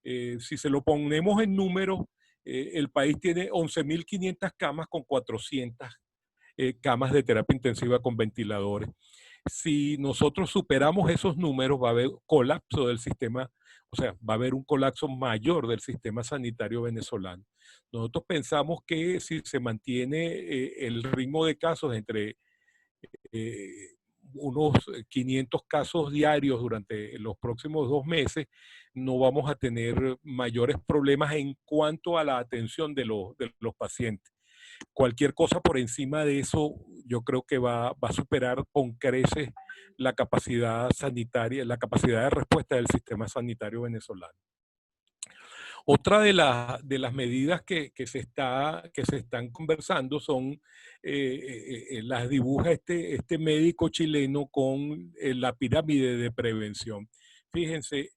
Si se lo ponemos en números, el país tiene 11.500 camas con 400 camas de terapia intensiva con ventiladores. Si nosotros superamos esos números, va a haber colapso del sistema, o sea, va a haber un colapso mayor del sistema sanitario venezolano. Nosotros pensamos que si se mantiene el ritmo de casos entre eh, unos 500 casos diarios durante los próximos 2 meses, no vamos a tener mayores problemas en cuanto a la atención de los pacientes. Cualquier cosa por encima de eso, yo creo que va a superar con creces la capacidad sanitaria, la capacidad de respuesta del sistema sanitario venezolano. Otra de las medidas que se están conversando son, las dibuja este médico chileno con la pirámide de prevención. Fíjense,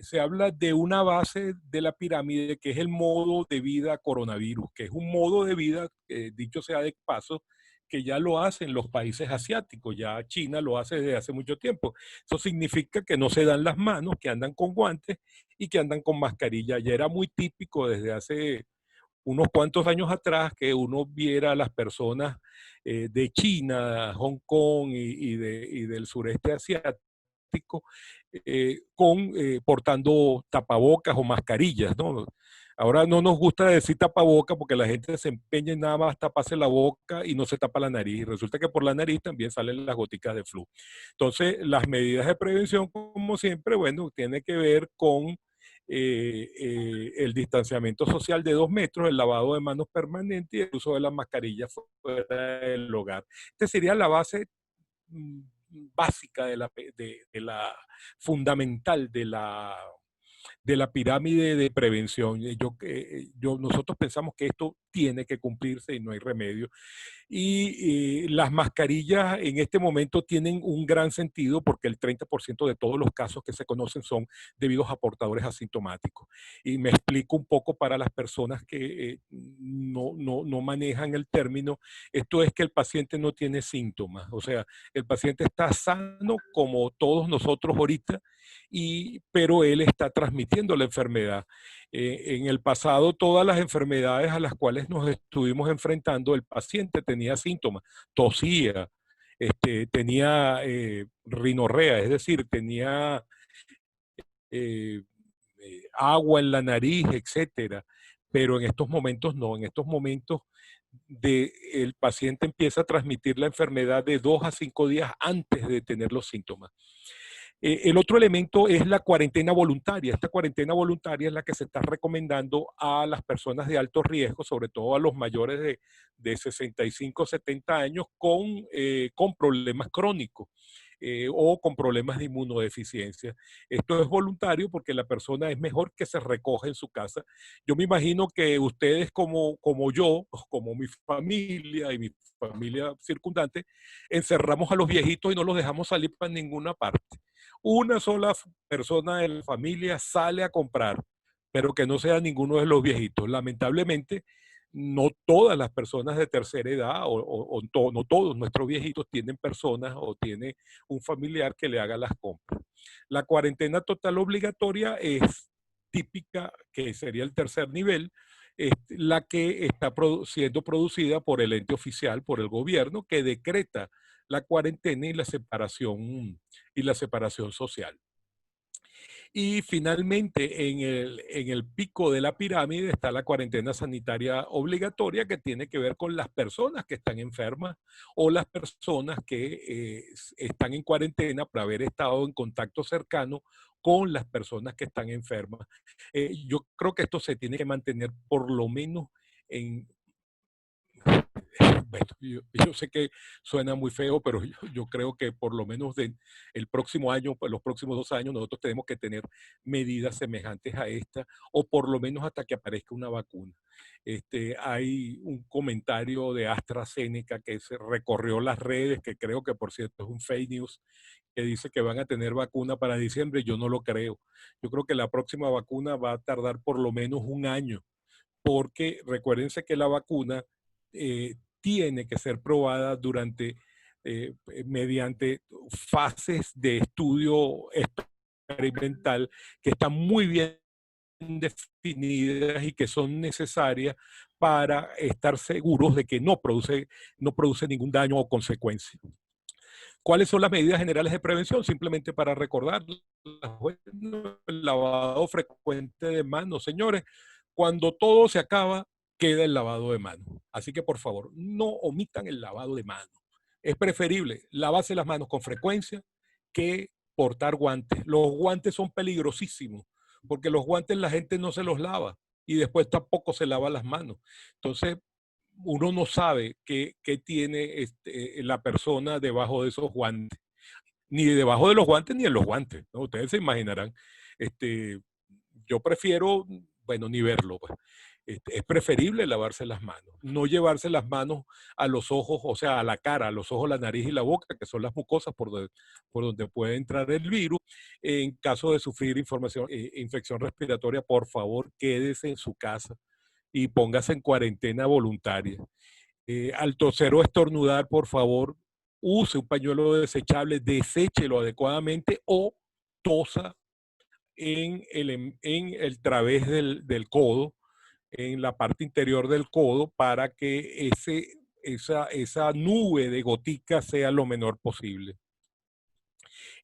se habla de una base de la pirámide que es el modo de vida coronavirus, que es un modo de vida, dicho sea de paso, que ya lo hacen los países asiáticos, ya China lo hace desde hace mucho tiempo. Eso significa que no se dan las manos, que andan con guantes y que andan con mascarilla. Ya era muy típico desde hace unos cuantos años atrás que uno viera a las personas de China, Hong Kong y del sureste asiático portando tapabocas o mascarillas, ¿no? Ahora no nos gusta decir tapaboca porque la gente se empeña en nada más taparse la boca y no se tapa la nariz. Y resulta que por la nariz también salen las goticas de flu. Entonces, las medidas de prevención, como siempre, bueno, tiene que ver con el distanciamiento social de 2 metros, el lavado de manos permanente y el uso de las mascarillas fuera del hogar. Esta sería la base básica de la fundamental de la pirámide de prevención. Nosotros pensamos que esto tiene que cumplirse y no hay remedio. Y las mascarillas en este momento tienen un gran sentido porque el 30% de todos los casos que se conocen son debidos a portadores asintomáticos. Y me explico un poco para las personas que no manejan el término. Esto es que el paciente no tiene síntomas, o sea, el paciente está sano como todos nosotros ahorita, pero él está transmitiendo la enfermedad. En el pasado, todas las enfermedades a las cuales nos estuvimos enfrentando, el paciente tenía síntomas, tosía, tenía rinorrea, es decir, tenía agua en la nariz, etcétera. Pero en estos momentos no, en estos momentos el paciente empieza a transmitir la enfermedad de 2 a 5 días antes de tener los síntomas. El otro elemento es la cuarentena voluntaria. Esta cuarentena voluntaria es la que se está recomendando a las personas de alto riesgo, sobre todo a los mayores de 65 o 70 años con problemas crónicos o con problemas de inmunodeficiencia. Esto es voluntario porque la persona es mejor que se recoja en su casa. Yo me imagino que ustedes como yo, como mi familia y mi familia circundante, encerramos a los viejitos y no los dejamos salir para ninguna parte. Una sola persona de la familia sale a comprar, pero que no sea ninguno de los viejitos. Lamentablemente, no todas las personas de tercera edad no todos nuestros viejitos tienen personas o tiene un familiar que le haga las compras. La cuarentena total obligatoria es típica, que sería el tercer nivel, la que está siendo producida por el ente oficial, por el gobierno, que decreta la cuarentena y la separación social. Y finalmente, en el pico de la pirámide está la cuarentena sanitaria obligatoria, que tiene que ver con las personas que están enfermas o las personas que están en cuarentena por haber estado en contacto cercano con las personas que están enfermas. Yo creo que esto se tiene que mantener por lo menos en... Bueno, yo sé que suena muy feo, pero yo creo que por lo menos el próximo año, pues los próximos 2 años, nosotros tenemos que tener medidas semejantes a esta, o por lo menos hasta que aparezca una vacuna. Hay un comentario de AstraZeneca que se recorrió las redes, que creo que por cierto es un fake news, que dice que van a tener vacuna para diciembre. Yo no lo creo. Yo creo que la próxima vacuna va a tardar por lo menos 1 año, porque recuérdense que la vacuna tiene que ser probada mediante fases de estudio experimental que están muy bien definidas y que son necesarias para estar seguros de que no produce ningún daño o consecuencia. ¿Cuáles son las medidas generales de prevención? Simplemente para recordar, el lavado frecuente de manos, señores, cuando todo se acaba, queda el lavado de manos. Así que por favor, no omitan el lavado de manos. Es preferible lavarse las manos con frecuencia que portar guantes. Los guantes son peligrosísimos, porque los guantes la gente no se los lava y después tampoco se lava las manos. Entonces, uno no sabe qué tiene la persona debajo de esos guantes. Ni debajo de los guantes ni en los guantes, ¿no? Ustedes se imaginarán. Yo prefiero, bueno, ni verlo, pues. Es preferible lavarse las manos, no llevarse las manos a los ojos, o sea, a la cara, a los ojos, la nariz y la boca, que son las mucosas por donde puede entrar el virus. En caso de sufrir infección respiratoria, por favor, quédese en su casa y póngase en cuarentena voluntaria. Al toser o estornudar, por favor, use un pañuelo desechable, deséchelo adecuadamente o tosa en el través del codo, en la parte interior del codo, para que esa nube de goticas sea lo menor posible.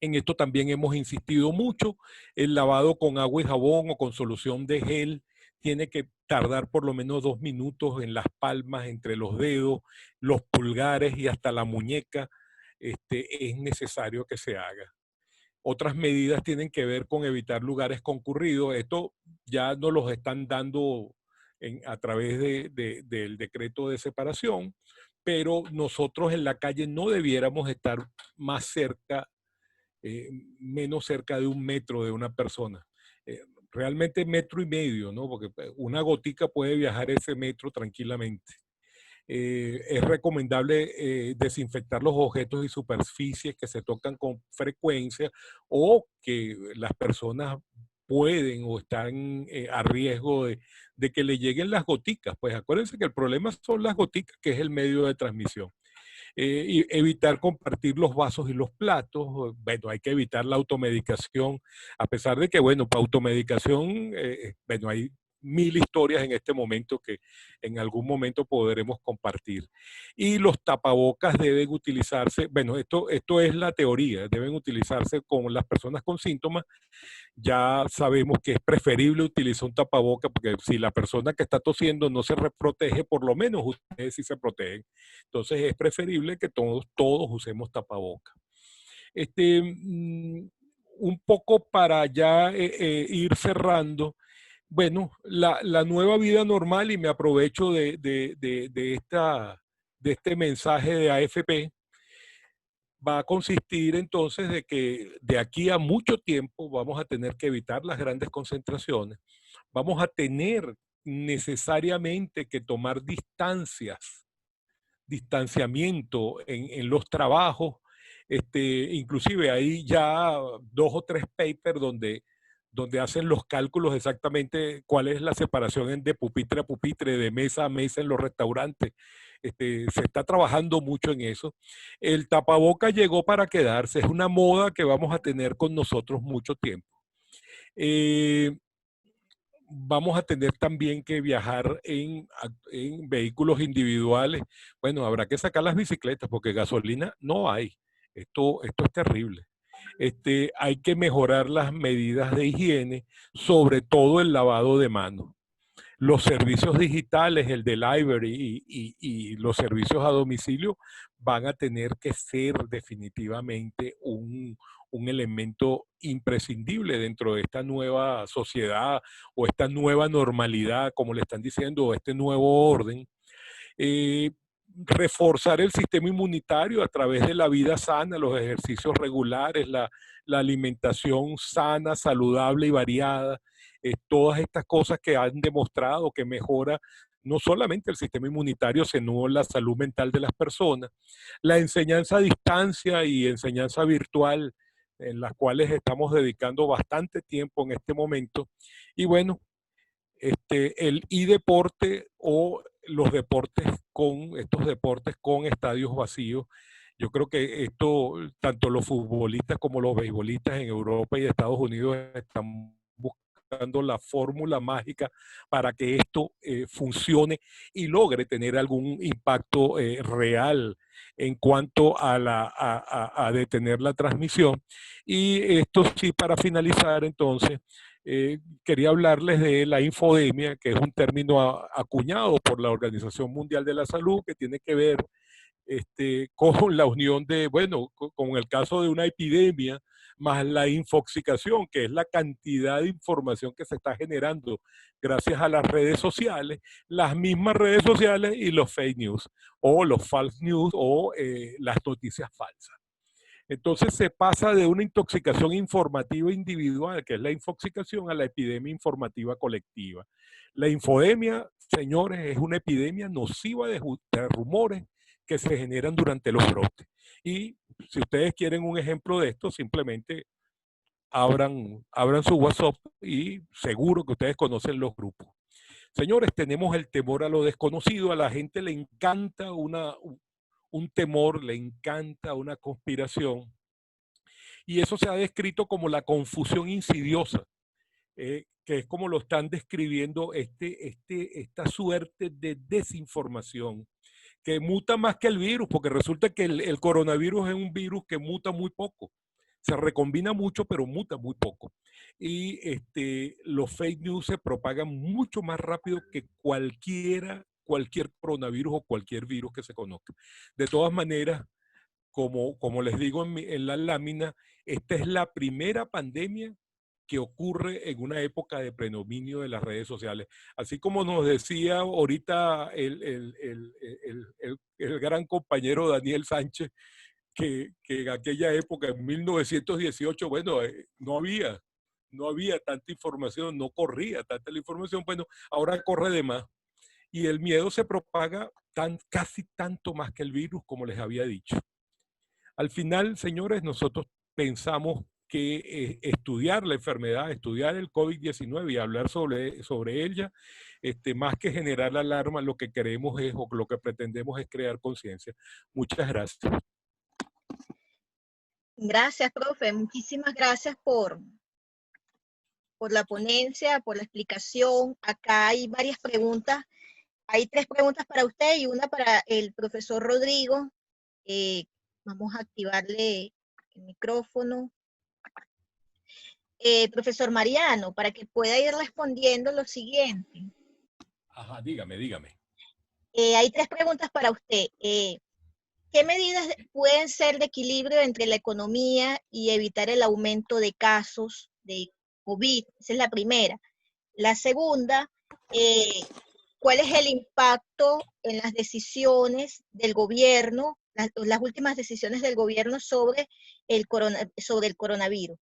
En esto también hemos insistido mucho. El lavado con agua y jabón o con solución de gel tiene que tardar por lo menos 2 minutos en las palmas, entre los dedos, los pulgares y hasta la muñeca. Es necesario que se haga. Otras medidas tienen que ver con evitar lugares concurridos. Esto ya nos los están dando a través del decreto de separación, pero nosotros en la calle no debiéramos estar más cerca, menos cerca de 1 metro de una persona. Realmente 1,5 metros, ¿no? Porque una gotica puede viajar ese metro tranquilamente. Es recomendable desinfectar los objetos y superficies que se tocan con frecuencia o que las personas pueden o están a riesgo de que le lleguen las goticas. Pues acuérdense que el problema son las goticas, que es el medio de transmisión. Y evitar compartir los vasos y los platos. Bueno, hay que evitar la automedicación, a pesar de que, bueno, para automedicación, bueno, hay 1000 historias en este momento que en algún momento podremos compartir. Y los tapabocas deben utilizarse, bueno, esto es la teoría, deben utilizarse con las personas con síntomas. Ya sabemos que es preferible utilizar un tapaboca, porque si la persona que está tosiendo no se protege, por lo menos ustedes sí se protegen. Entonces es preferible que todos usemos tapaboca. Un poco para ya ir cerrando, bueno, la nueva vida normal, y me aprovecho de este mensaje de AFP, va a consistir entonces de que de aquí a mucho tiempo vamos a tener que evitar las grandes concentraciones, vamos a tener necesariamente que tomar distanciamiento en los trabajos. Inclusive hay ya 2 o 3 papers donde hacen los cálculos exactamente cuál es la separación de pupitre a pupitre, de mesa a mesa en los restaurantes. Se está trabajando mucho en eso. El tapaboca llegó para quedarse, es una moda que vamos a tener con nosotros mucho tiempo. Vamos a tener también que viajar en vehículos individuales. Bueno, habrá que sacar las bicicletas porque gasolina no hay. Esto es terrible. Hay que mejorar las medidas de higiene, sobre todo el lavado de manos. Los servicios digitales, el delivery y los servicios a domicilio van a tener que ser definitivamente un elemento imprescindible dentro de esta nueva sociedad o esta nueva normalidad, como le están diciendo, o este nuevo orden. Reforzar el sistema inmunitario a través de la vida sana, los ejercicios regulares, la alimentación sana, saludable y variada. Todas estas cosas que han demostrado que mejora no solamente el sistema inmunitario, sino la salud mental de las personas. La enseñanza a distancia y enseñanza virtual, en las cuales estamos dedicando bastante tiempo en este momento. Y bueno, el e-deporte o estos deportes con estadios vacíos. Yo creo que esto, tanto los futbolistas como los beisbolistas en Europa y Estados Unidos están buscando buscando la fórmula mágica para que esto funcione y logre tener algún impacto real en cuanto a detener la transmisión. Y esto sí, para finalizar entonces, quería hablarles de la infodemia, que es un término acuñado por la Organización Mundial de la Salud, que tiene que ver con la unión de, bueno, con el caso de una epidemia, más la infoxicación, que es la cantidad de información que se está generando gracias a las redes sociales, las mismas redes sociales y los fake news, o los false news, o las noticias falsas. Entonces se pasa de una intoxicación informativa individual, que es la infoxicación, a la epidemia informativa colectiva. La infodemia, señores, es una epidemia nociva de rumores que se generan durante los brotes. Y si ustedes quieren un ejemplo de esto, simplemente abran su WhatsApp y seguro que ustedes conocen los grupos. Señores, tenemos el temor a lo desconocido, a la gente le encanta un temor, le encanta una conspiración. Y eso se ha descrito como la confusión insidiosa, que es como lo están describiendo esta suerte de desinformación, que muta más que el virus, porque resulta que el coronavirus es un virus que muta muy poco. Se recombina mucho, pero muta muy poco. Y los fake news se propagan mucho más rápido que cualquier coronavirus o cualquier virus que se conozca. De todas maneras, como les digo en la lámina, esta es la primera pandemia que ocurre en una época de predominio de las redes sociales. Así como nos decía ahorita el gran compañero Daniel Sánchez, que en aquella época, en 1918, bueno, no había tanta información, no corría tanta la información, bueno, ahora corre de más. Y el miedo se propaga casi tanto más que el virus, como les había dicho. Al final, señores, nosotros pensamos que estudiar la enfermedad, estudiar el COVID-19 y hablar sobre ella, más que generar la alarma, lo que queremos es, o lo que pretendemos es crear conciencia. Muchas gracias. Gracias, profe. Muchísimas gracias por la ponencia, por la explicación. Acá hay varias preguntas. Hay 3 preguntas para usted y una para el profesor Rodrigo. Vamos a activarle el micrófono. Profesor Mariano, para que pueda ir respondiendo lo siguiente. Ajá, dígame. Hay 3 preguntas para usted. ¿Qué medidas pueden ser de equilibrio entre la economía y evitar el aumento de casos de COVID? Esa es la primera. La segunda, ¿cuál es el impacto en las decisiones del gobierno, las últimas decisiones del gobierno sobre el coronavirus?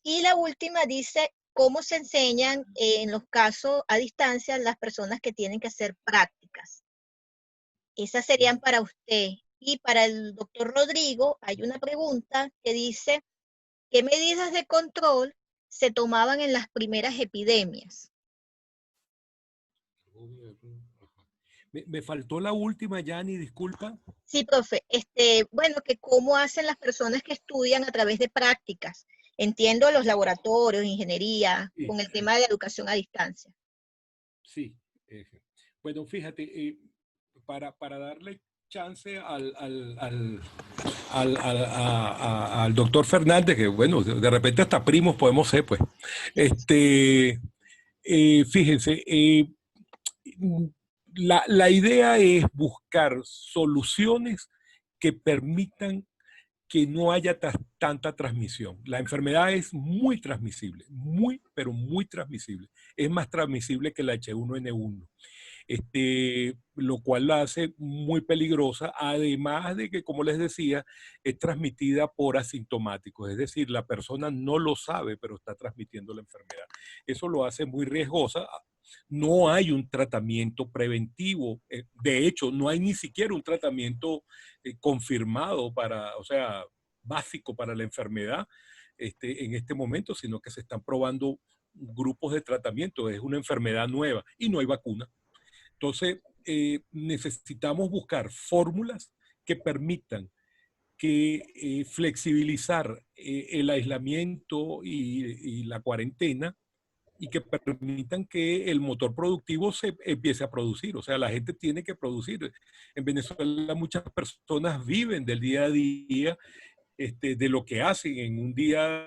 Y la última dice, ¿cómo se enseñan en los casos a distancia las personas que tienen que hacer prácticas? Esas serían para usted. Y para el doctor Rodrigo hay una pregunta que dice, ¿qué medidas de control se tomaban en las primeras epidemias? Me faltó la última, Yani, disculpa. Sí, profe. Bueno, que cómo hacen las personas que estudian a través de prácticas. Entiendo los laboratorios, ingeniería, Sí, con el tema de educación a distancia. sí. Bueno, fíjate, para darle chance al doctor Fernández, que bueno, de repente hasta primos podemos ser, pues. Fíjense, la idea es buscar soluciones que permitan que no haya tanta transmisión. La enfermedad es muy transmisible, pero muy transmisible. Es más transmisible que la H1N1. Lo cual la hace muy peligrosa, además de que, como les decía, es transmitida por asintomáticos, es decir, la persona no lo sabe, pero está transmitiendo la enfermedad. Eso lo hace muy riesgosa. No hay un tratamiento preventivo, de hecho, no hay ni siquiera un tratamiento confirmado o sea, básico para la enfermedad en este momento, sino que se están probando grupos de tratamiento. Es una enfermedad nueva y no hay vacuna. Entonces, necesitamos buscar fórmulas que permitan flexibilizar el aislamiento y la cuarentena y que permitan que el motor productivo se empiece a producir. O sea, la gente tiene que producir. En Venezuela muchas personas viven del día a día, de lo que hacen en un día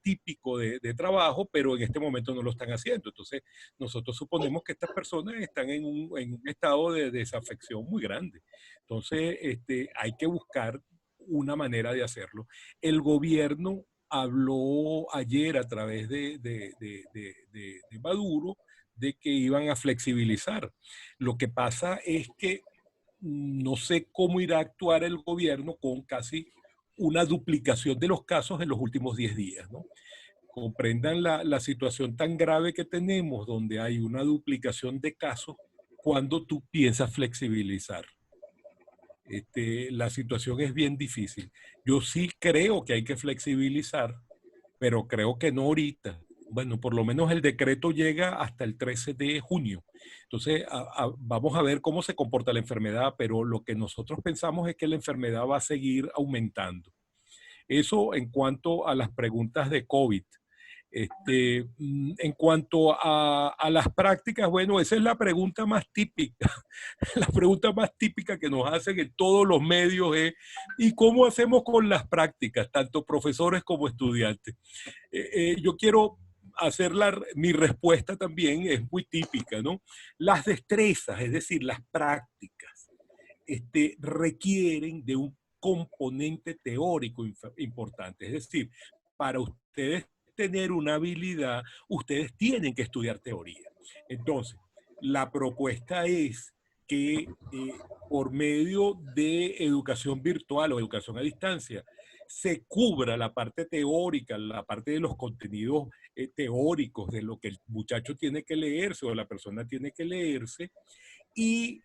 típico de trabajo, pero en este momento no lo están haciendo. Entonces, nosotros suponemos que estas personas están en un estado de desafección muy grande. Entonces, hay que buscar una manera de hacerlo. El gobierno habló ayer a través de Maduro de que iban a flexibilizar. Lo que pasa es que no sé cómo irá a actuar el gobierno con casi una duplicación de los casos en los últimos 10 días, ¿no? Comprendan la situación tan grave que tenemos, donde hay una duplicación de casos cuando tú piensas flexibilizar. La situación es bien difícil. Yo sí creo que hay que flexibilizar, pero creo que no ahorita. Bueno, por lo menos el decreto llega hasta el 13 de junio. Entonces, vamos a ver cómo se comporta la enfermedad, pero lo que nosotros pensamos es que la enfermedad va a seguir aumentando. Eso en cuanto a las preguntas de COVID. En cuanto a las prácticas, bueno, esa es la pregunta más típica. La pregunta más típica que nos hacen en todos los medios es, ¿y cómo hacemos con las prácticas, tanto profesores como estudiantes? Yo quiero hacer mi respuesta también, es muy típica, ¿no? Las destrezas, es decir, las prácticas, requieren de un componente teórico importante. Es decir, para ustedes tener una habilidad, ustedes tienen que estudiar teoría. Entonces, la propuesta es que por medio de educación virtual o educación a distancia, se cubra la parte teórica, la parte de los contenidos teóricos, de lo que el muchacho tiene que leerse o la persona tiene que leerse, y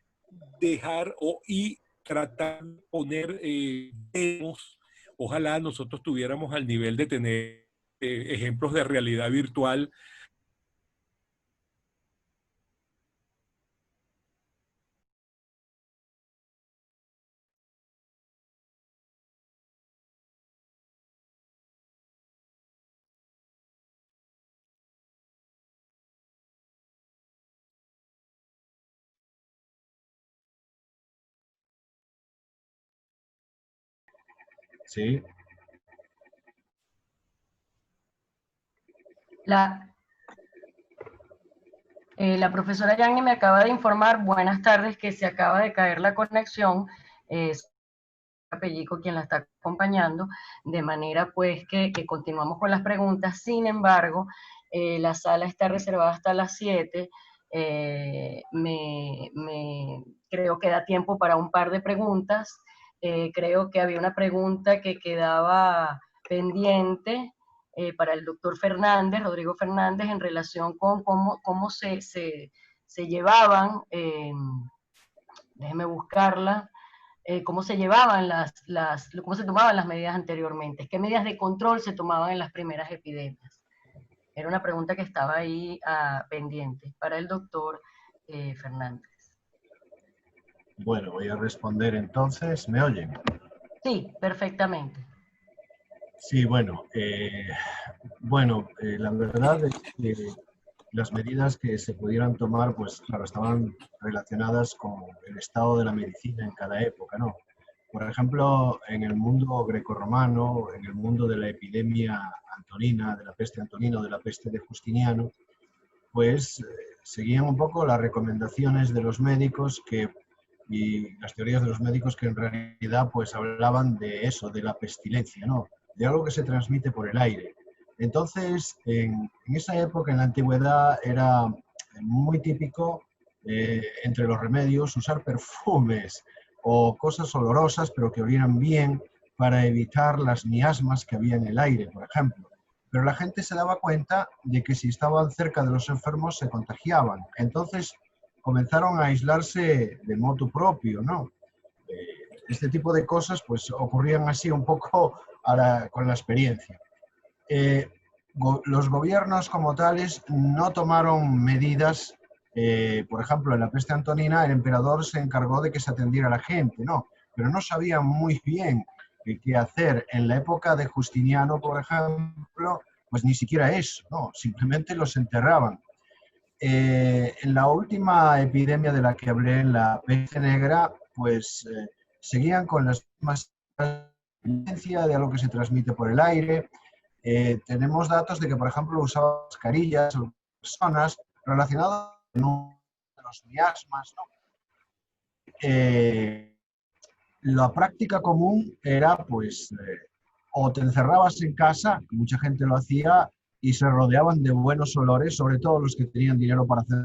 y tratar de poner demos. Ojalá nosotros tuviéramos al nivel de tener ejemplos de realidad virtual. Sí. La profesora Yanni me acaba de informar, buenas tardes, que se acaba de caer la conexión, es Pellico quien la está acompañando, de manera pues que continuamos con las preguntas. Sin embargo, la sala está reservada hasta las 7, creo que da tiempo para un par de preguntas. Creo que había una pregunta que quedaba pendiente para el doctor Fernández, Rodrigo Fernández, en relación con cómo se llevaban, déjeme buscarla, cómo se llevaban cómo se tomaban las medidas anteriormente, qué medidas de control se tomaban en las primeras epidemias. Era una pregunta que estaba ahí pendiente para el doctor Fernández. Bueno, voy a responder entonces. ¿Me oyen? Sí, perfectamente. Sí, bueno, la verdad es que las medidas que se pudieran tomar, pues claro, estaban relacionadas con el estado de la medicina en cada época, ¿no? Por ejemplo, en el mundo grecorromano, en el mundo de la epidemia antonina, de la peste antonina o de la peste de Justiniano, pues seguían un poco las recomendaciones de los médicos y las teorías de los médicos que en realidad pues hablaban de eso, de la pestilencia, ¿no? De algo que se transmite por el aire. Entonces, en esa época, en la antigüedad, era muy típico entre los remedios usar perfumes o cosas olorosas, pero que olieran bien para evitar las miasmas que había en el aire, por ejemplo. Pero la gente se daba cuenta de que si estaban cerca de los enfermos se contagiaban. Entonces comenzaron a aislarse de motu propio, ¿no? Este tipo de cosas pues ocurrían así un poco con la experiencia. Los gobiernos como tales no tomaron medidas, por ejemplo, en la peste antonina el emperador se encargó de que se atendiera a la gente, ¿no? Pero no sabían muy bien qué hacer. En la época de Justiniano, por ejemplo, pues ni siquiera eso, ¿no? Simplemente los enterraban. En la última epidemia de la que hablé, en la peste negra, pues seguían con las mismas tendencias de algo que se transmite por el aire. Tenemos datos de que, por ejemplo, usaban mascarillas o personas relacionadas con los miasmas, ¿no? La práctica común era, pues, o te encerrabas en casa, que mucha gente lo hacía, y se rodeaban de buenos olores, sobre todo los que tenían dinero para hacer.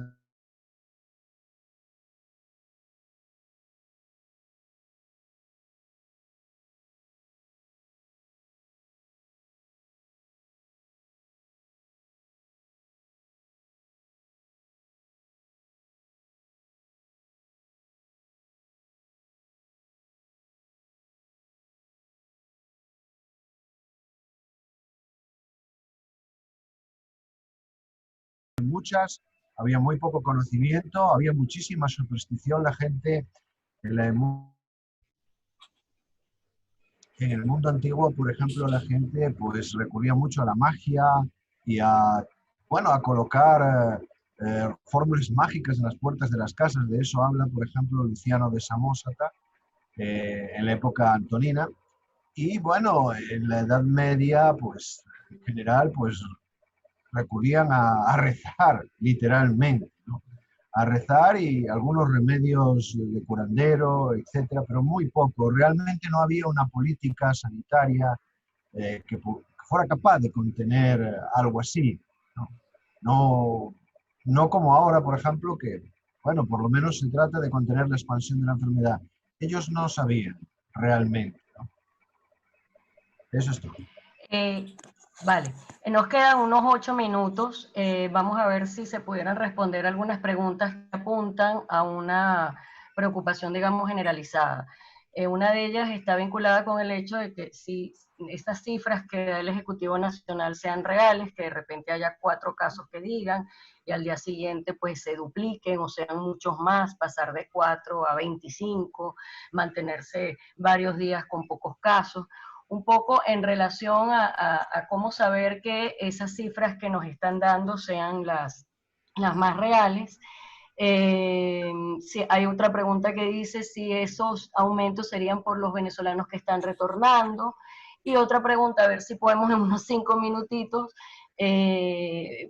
Muchas, había muy poco conocimiento, había muchísima superstición, la gente en el mundo antiguo, por ejemplo, la gente pues recurría mucho a la magia y a, bueno, a colocar fórmulas mágicas en las puertas de las casas. De eso habla, por ejemplo, Luciano de Samosata en la época antonina. Y bueno, en la Edad Media, pues en general, pues recurrían a rezar, literalmente, ¿no? A rezar y algunos remedios de curandero, etcétera, pero muy poco. Realmente no había una política sanitaria que fuera capaz de contener algo así, ¿no? No, no como ahora, por ejemplo, que, bueno, por lo menos se trata de contener la expansión de la enfermedad. Ellos no sabían realmente, ¿no? Eso es todo. Vale, nos quedan unos 8 minutos. Vamos a ver si se pudieran responder algunas preguntas que apuntan a una preocupación, digamos, generalizada. Una de ellas está vinculada con el hecho de que si estas cifras que da el Ejecutivo Nacional sean reales, que de repente haya 4 casos que digan y al día siguiente pues se dupliquen o sean muchos más, pasar de 4 a 25, mantenerse varios días con pocos casos. Un poco en relación a cómo saber que esas cifras que nos están dando sean las más reales. Si hay otra pregunta que dice si esos aumentos serían por los venezolanos que están retornando. Y otra pregunta, a ver si podemos en unos 5 minutitos,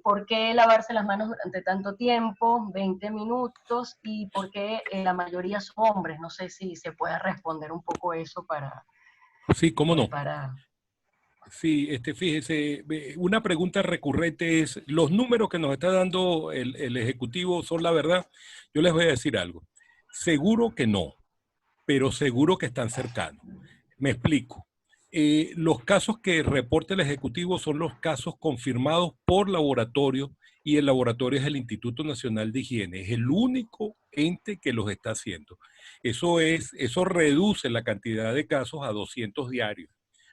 ¿por qué lavarse las manos durante tanto tiempo, 20 minutos? ¿Y por qué la mayoría son hombres? No sé si se puede responder un poco eso para... Sí, cómo no. para... Sí, fíjese, una pregunta recurrente es, ¿los números que nos está dando el Ejecutivo son la verdad? Yo les voy a decir algo. Seguro que no, pero seguro que están cercanos. Me explico. Los casos que reporta el Ejecutivo son los casos confirmados por laboratorio y el laboratorio es el Instituto Nacional de Higiene. Es el único ente que los está haciendo. Eso reduce la cantidad de casos a 200 diarios,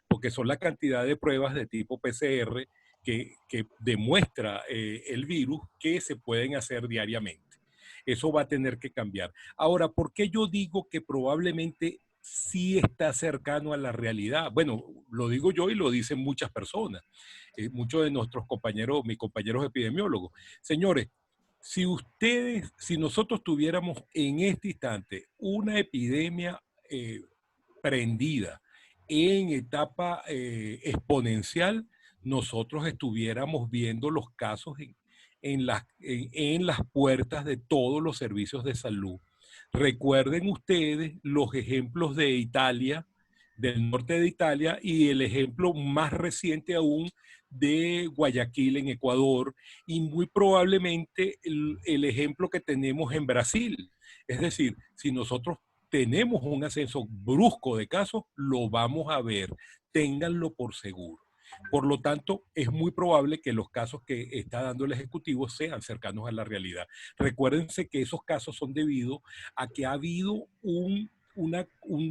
porque son la cantidad de pruebas de tipo PCR que demuestra el virus que se pueden hacer diariamente. Eso va a tener que cambiar. Ahora, ¿por qué yo digo que probablemente sí está cercano a la realidad? Bueno, lo digo yo y lo dicen muchas personas, muchos de nuestros compañeros, mis compañeros epidemiólogos. Señores, si nosotros tuviéramos en este instante una epidemia prendida en etapa exponencial, nosotros estuviéramos viendo los casos en las puertas de todos los servicios de salud. Recuerden ustedes los ejemplos de Italia, del norte de Italia, y el ejemplo más reciente aún de Guayaquil en Ecuador, y muy probablemente el ejemplo que tenemos en Brasil. Es decir, si nosotros tenemos un ascenso brusco de casos, lo vamos a ver. Ténganlo por seguro. Por lo tanto, es muy probable que los casos que está dando el Ejecutivo sean cercanos a la realidad. Recuérdense que esos casos son debido a que ha habido un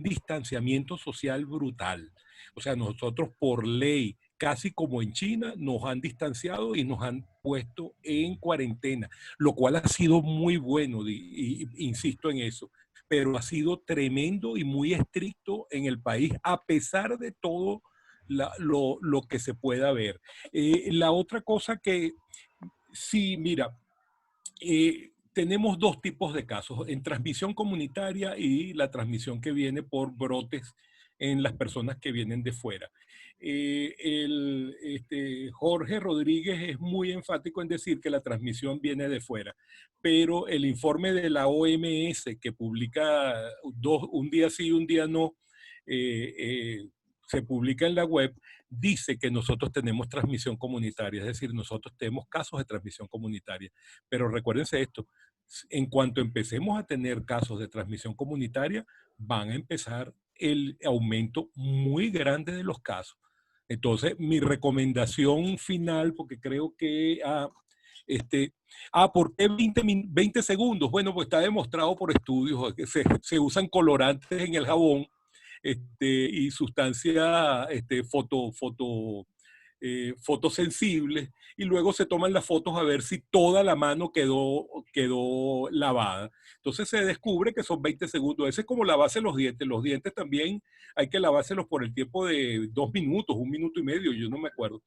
distanciamiento social brutal. O sea, nosotros por ley, casi como en China, nos han distanciado y nos han puesto en cuarentena, lo cual ha sido muy bueno, y insisto en eso, pero ha sido tremendo y muy estricto en el país, a pesar de todo lo que se pueda ver. La otra cosa que, sí, mira, tenemos dos tipos de casos, en transmisión comunitaria y la transmisión que viene por brotes en las personas que vienen de fuera. Jorge Rodríguez es muy enfático en decir que la transmisión viene de fuera, pero el informe de la OMS que publica un día sí, un día no, se publica en la web, dice que nosotros tenemos transmisión comunitaria, es decir, nosotros tenemos casos de transmisión comunitaria. Pero recuérdense esto, en cuanto empecemos a tener casos de transmisión comunitaria, van a empezar el aumento muy grande de los casos. Entonces, mi recomendación final, porque creo que ¿por qué 20 segundos? Bueno, pues está demostrado por estudios que se usan colorantes en el jabón y sustancias fotosensibles, y luego se toman las fotos a ver si toda la mano quedó lavada. Entonces se descubre que son 20 segundos. Ese es como lavarse los dientes. Los dientes también hay que lavárselos por el tiempo de 2 minutos, 1 minuto y medio, yo no me acuerdo.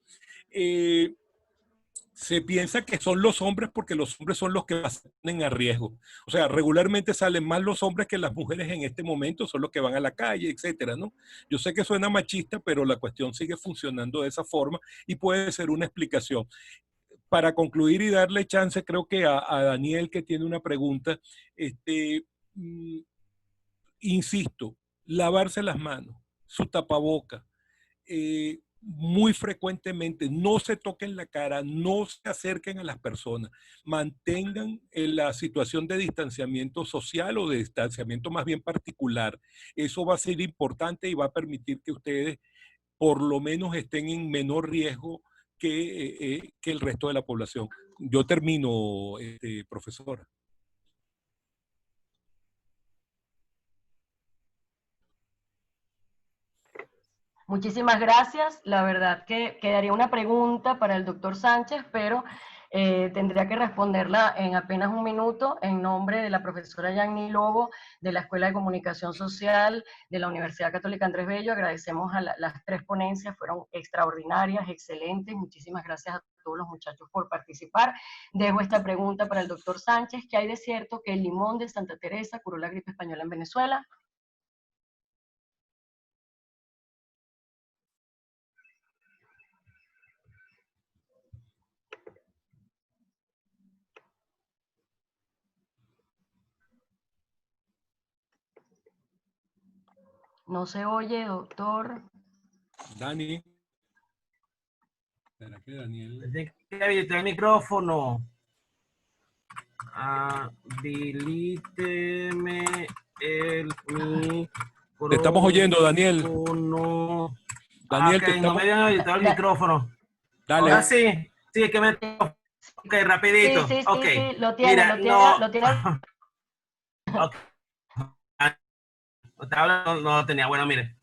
Se piensa que son los hombres porque los hombres son los que más se ponen a riesgo. O sea, regularmente salen más los hombres que las mujeres en este momento, son los que van a la calle, etcétera, ¿no? Yo sé que suena machista, pero la cuestión sigue funcionando de esa forma y puede ser una explicación. Para concluir y darle chance, creo que a Daniel, que tiene una pregunta, insisto, lavarse las manos, su tapaboca, muy frecuentemente, no se toquen la cara, no se acerquen a las personas, mantengan la situación de distanciamiento social o de distanciamiento más bien particular. Eso va a ser importante y va a permitir que ustedes por lo menos estén en menor riesgo que el resto de la población. Yo termino, profesora. Muchísimas gracias. La verdad que quedaría una pregunta para el doctor Sánchez, pero tendría que responderla en apenas 1 minuto en nombre de la profesora Yanni Lobo de la Escuela de Comunicación Social de la Universidad Católica Andrés Bello. Agradecemos a las 3 ponencias, fueron extraordinarias, excelentes. Muchísimas gracias a todos los muchachos por participar. Dejo esta pregunta para el doctor Sánchez. ¿Qué hay de cierto que el limón de Santa Teresa curó la gripe española en Venezuela? No se oye, doctor. Dani. ¿Será que Daniel? Tiene que habilitar el micrófono. Habilíteme el micrófono. Te estamos oyendo, Daniel. Daniel, okay, no me habían habilitado el micrófono. Dale. Ahora sí. Sí, es que me... Ok, rapidito. Sí, okay. Sí, lo tiene, mira, lo tiene. Okay. No tenía, bueno, mire.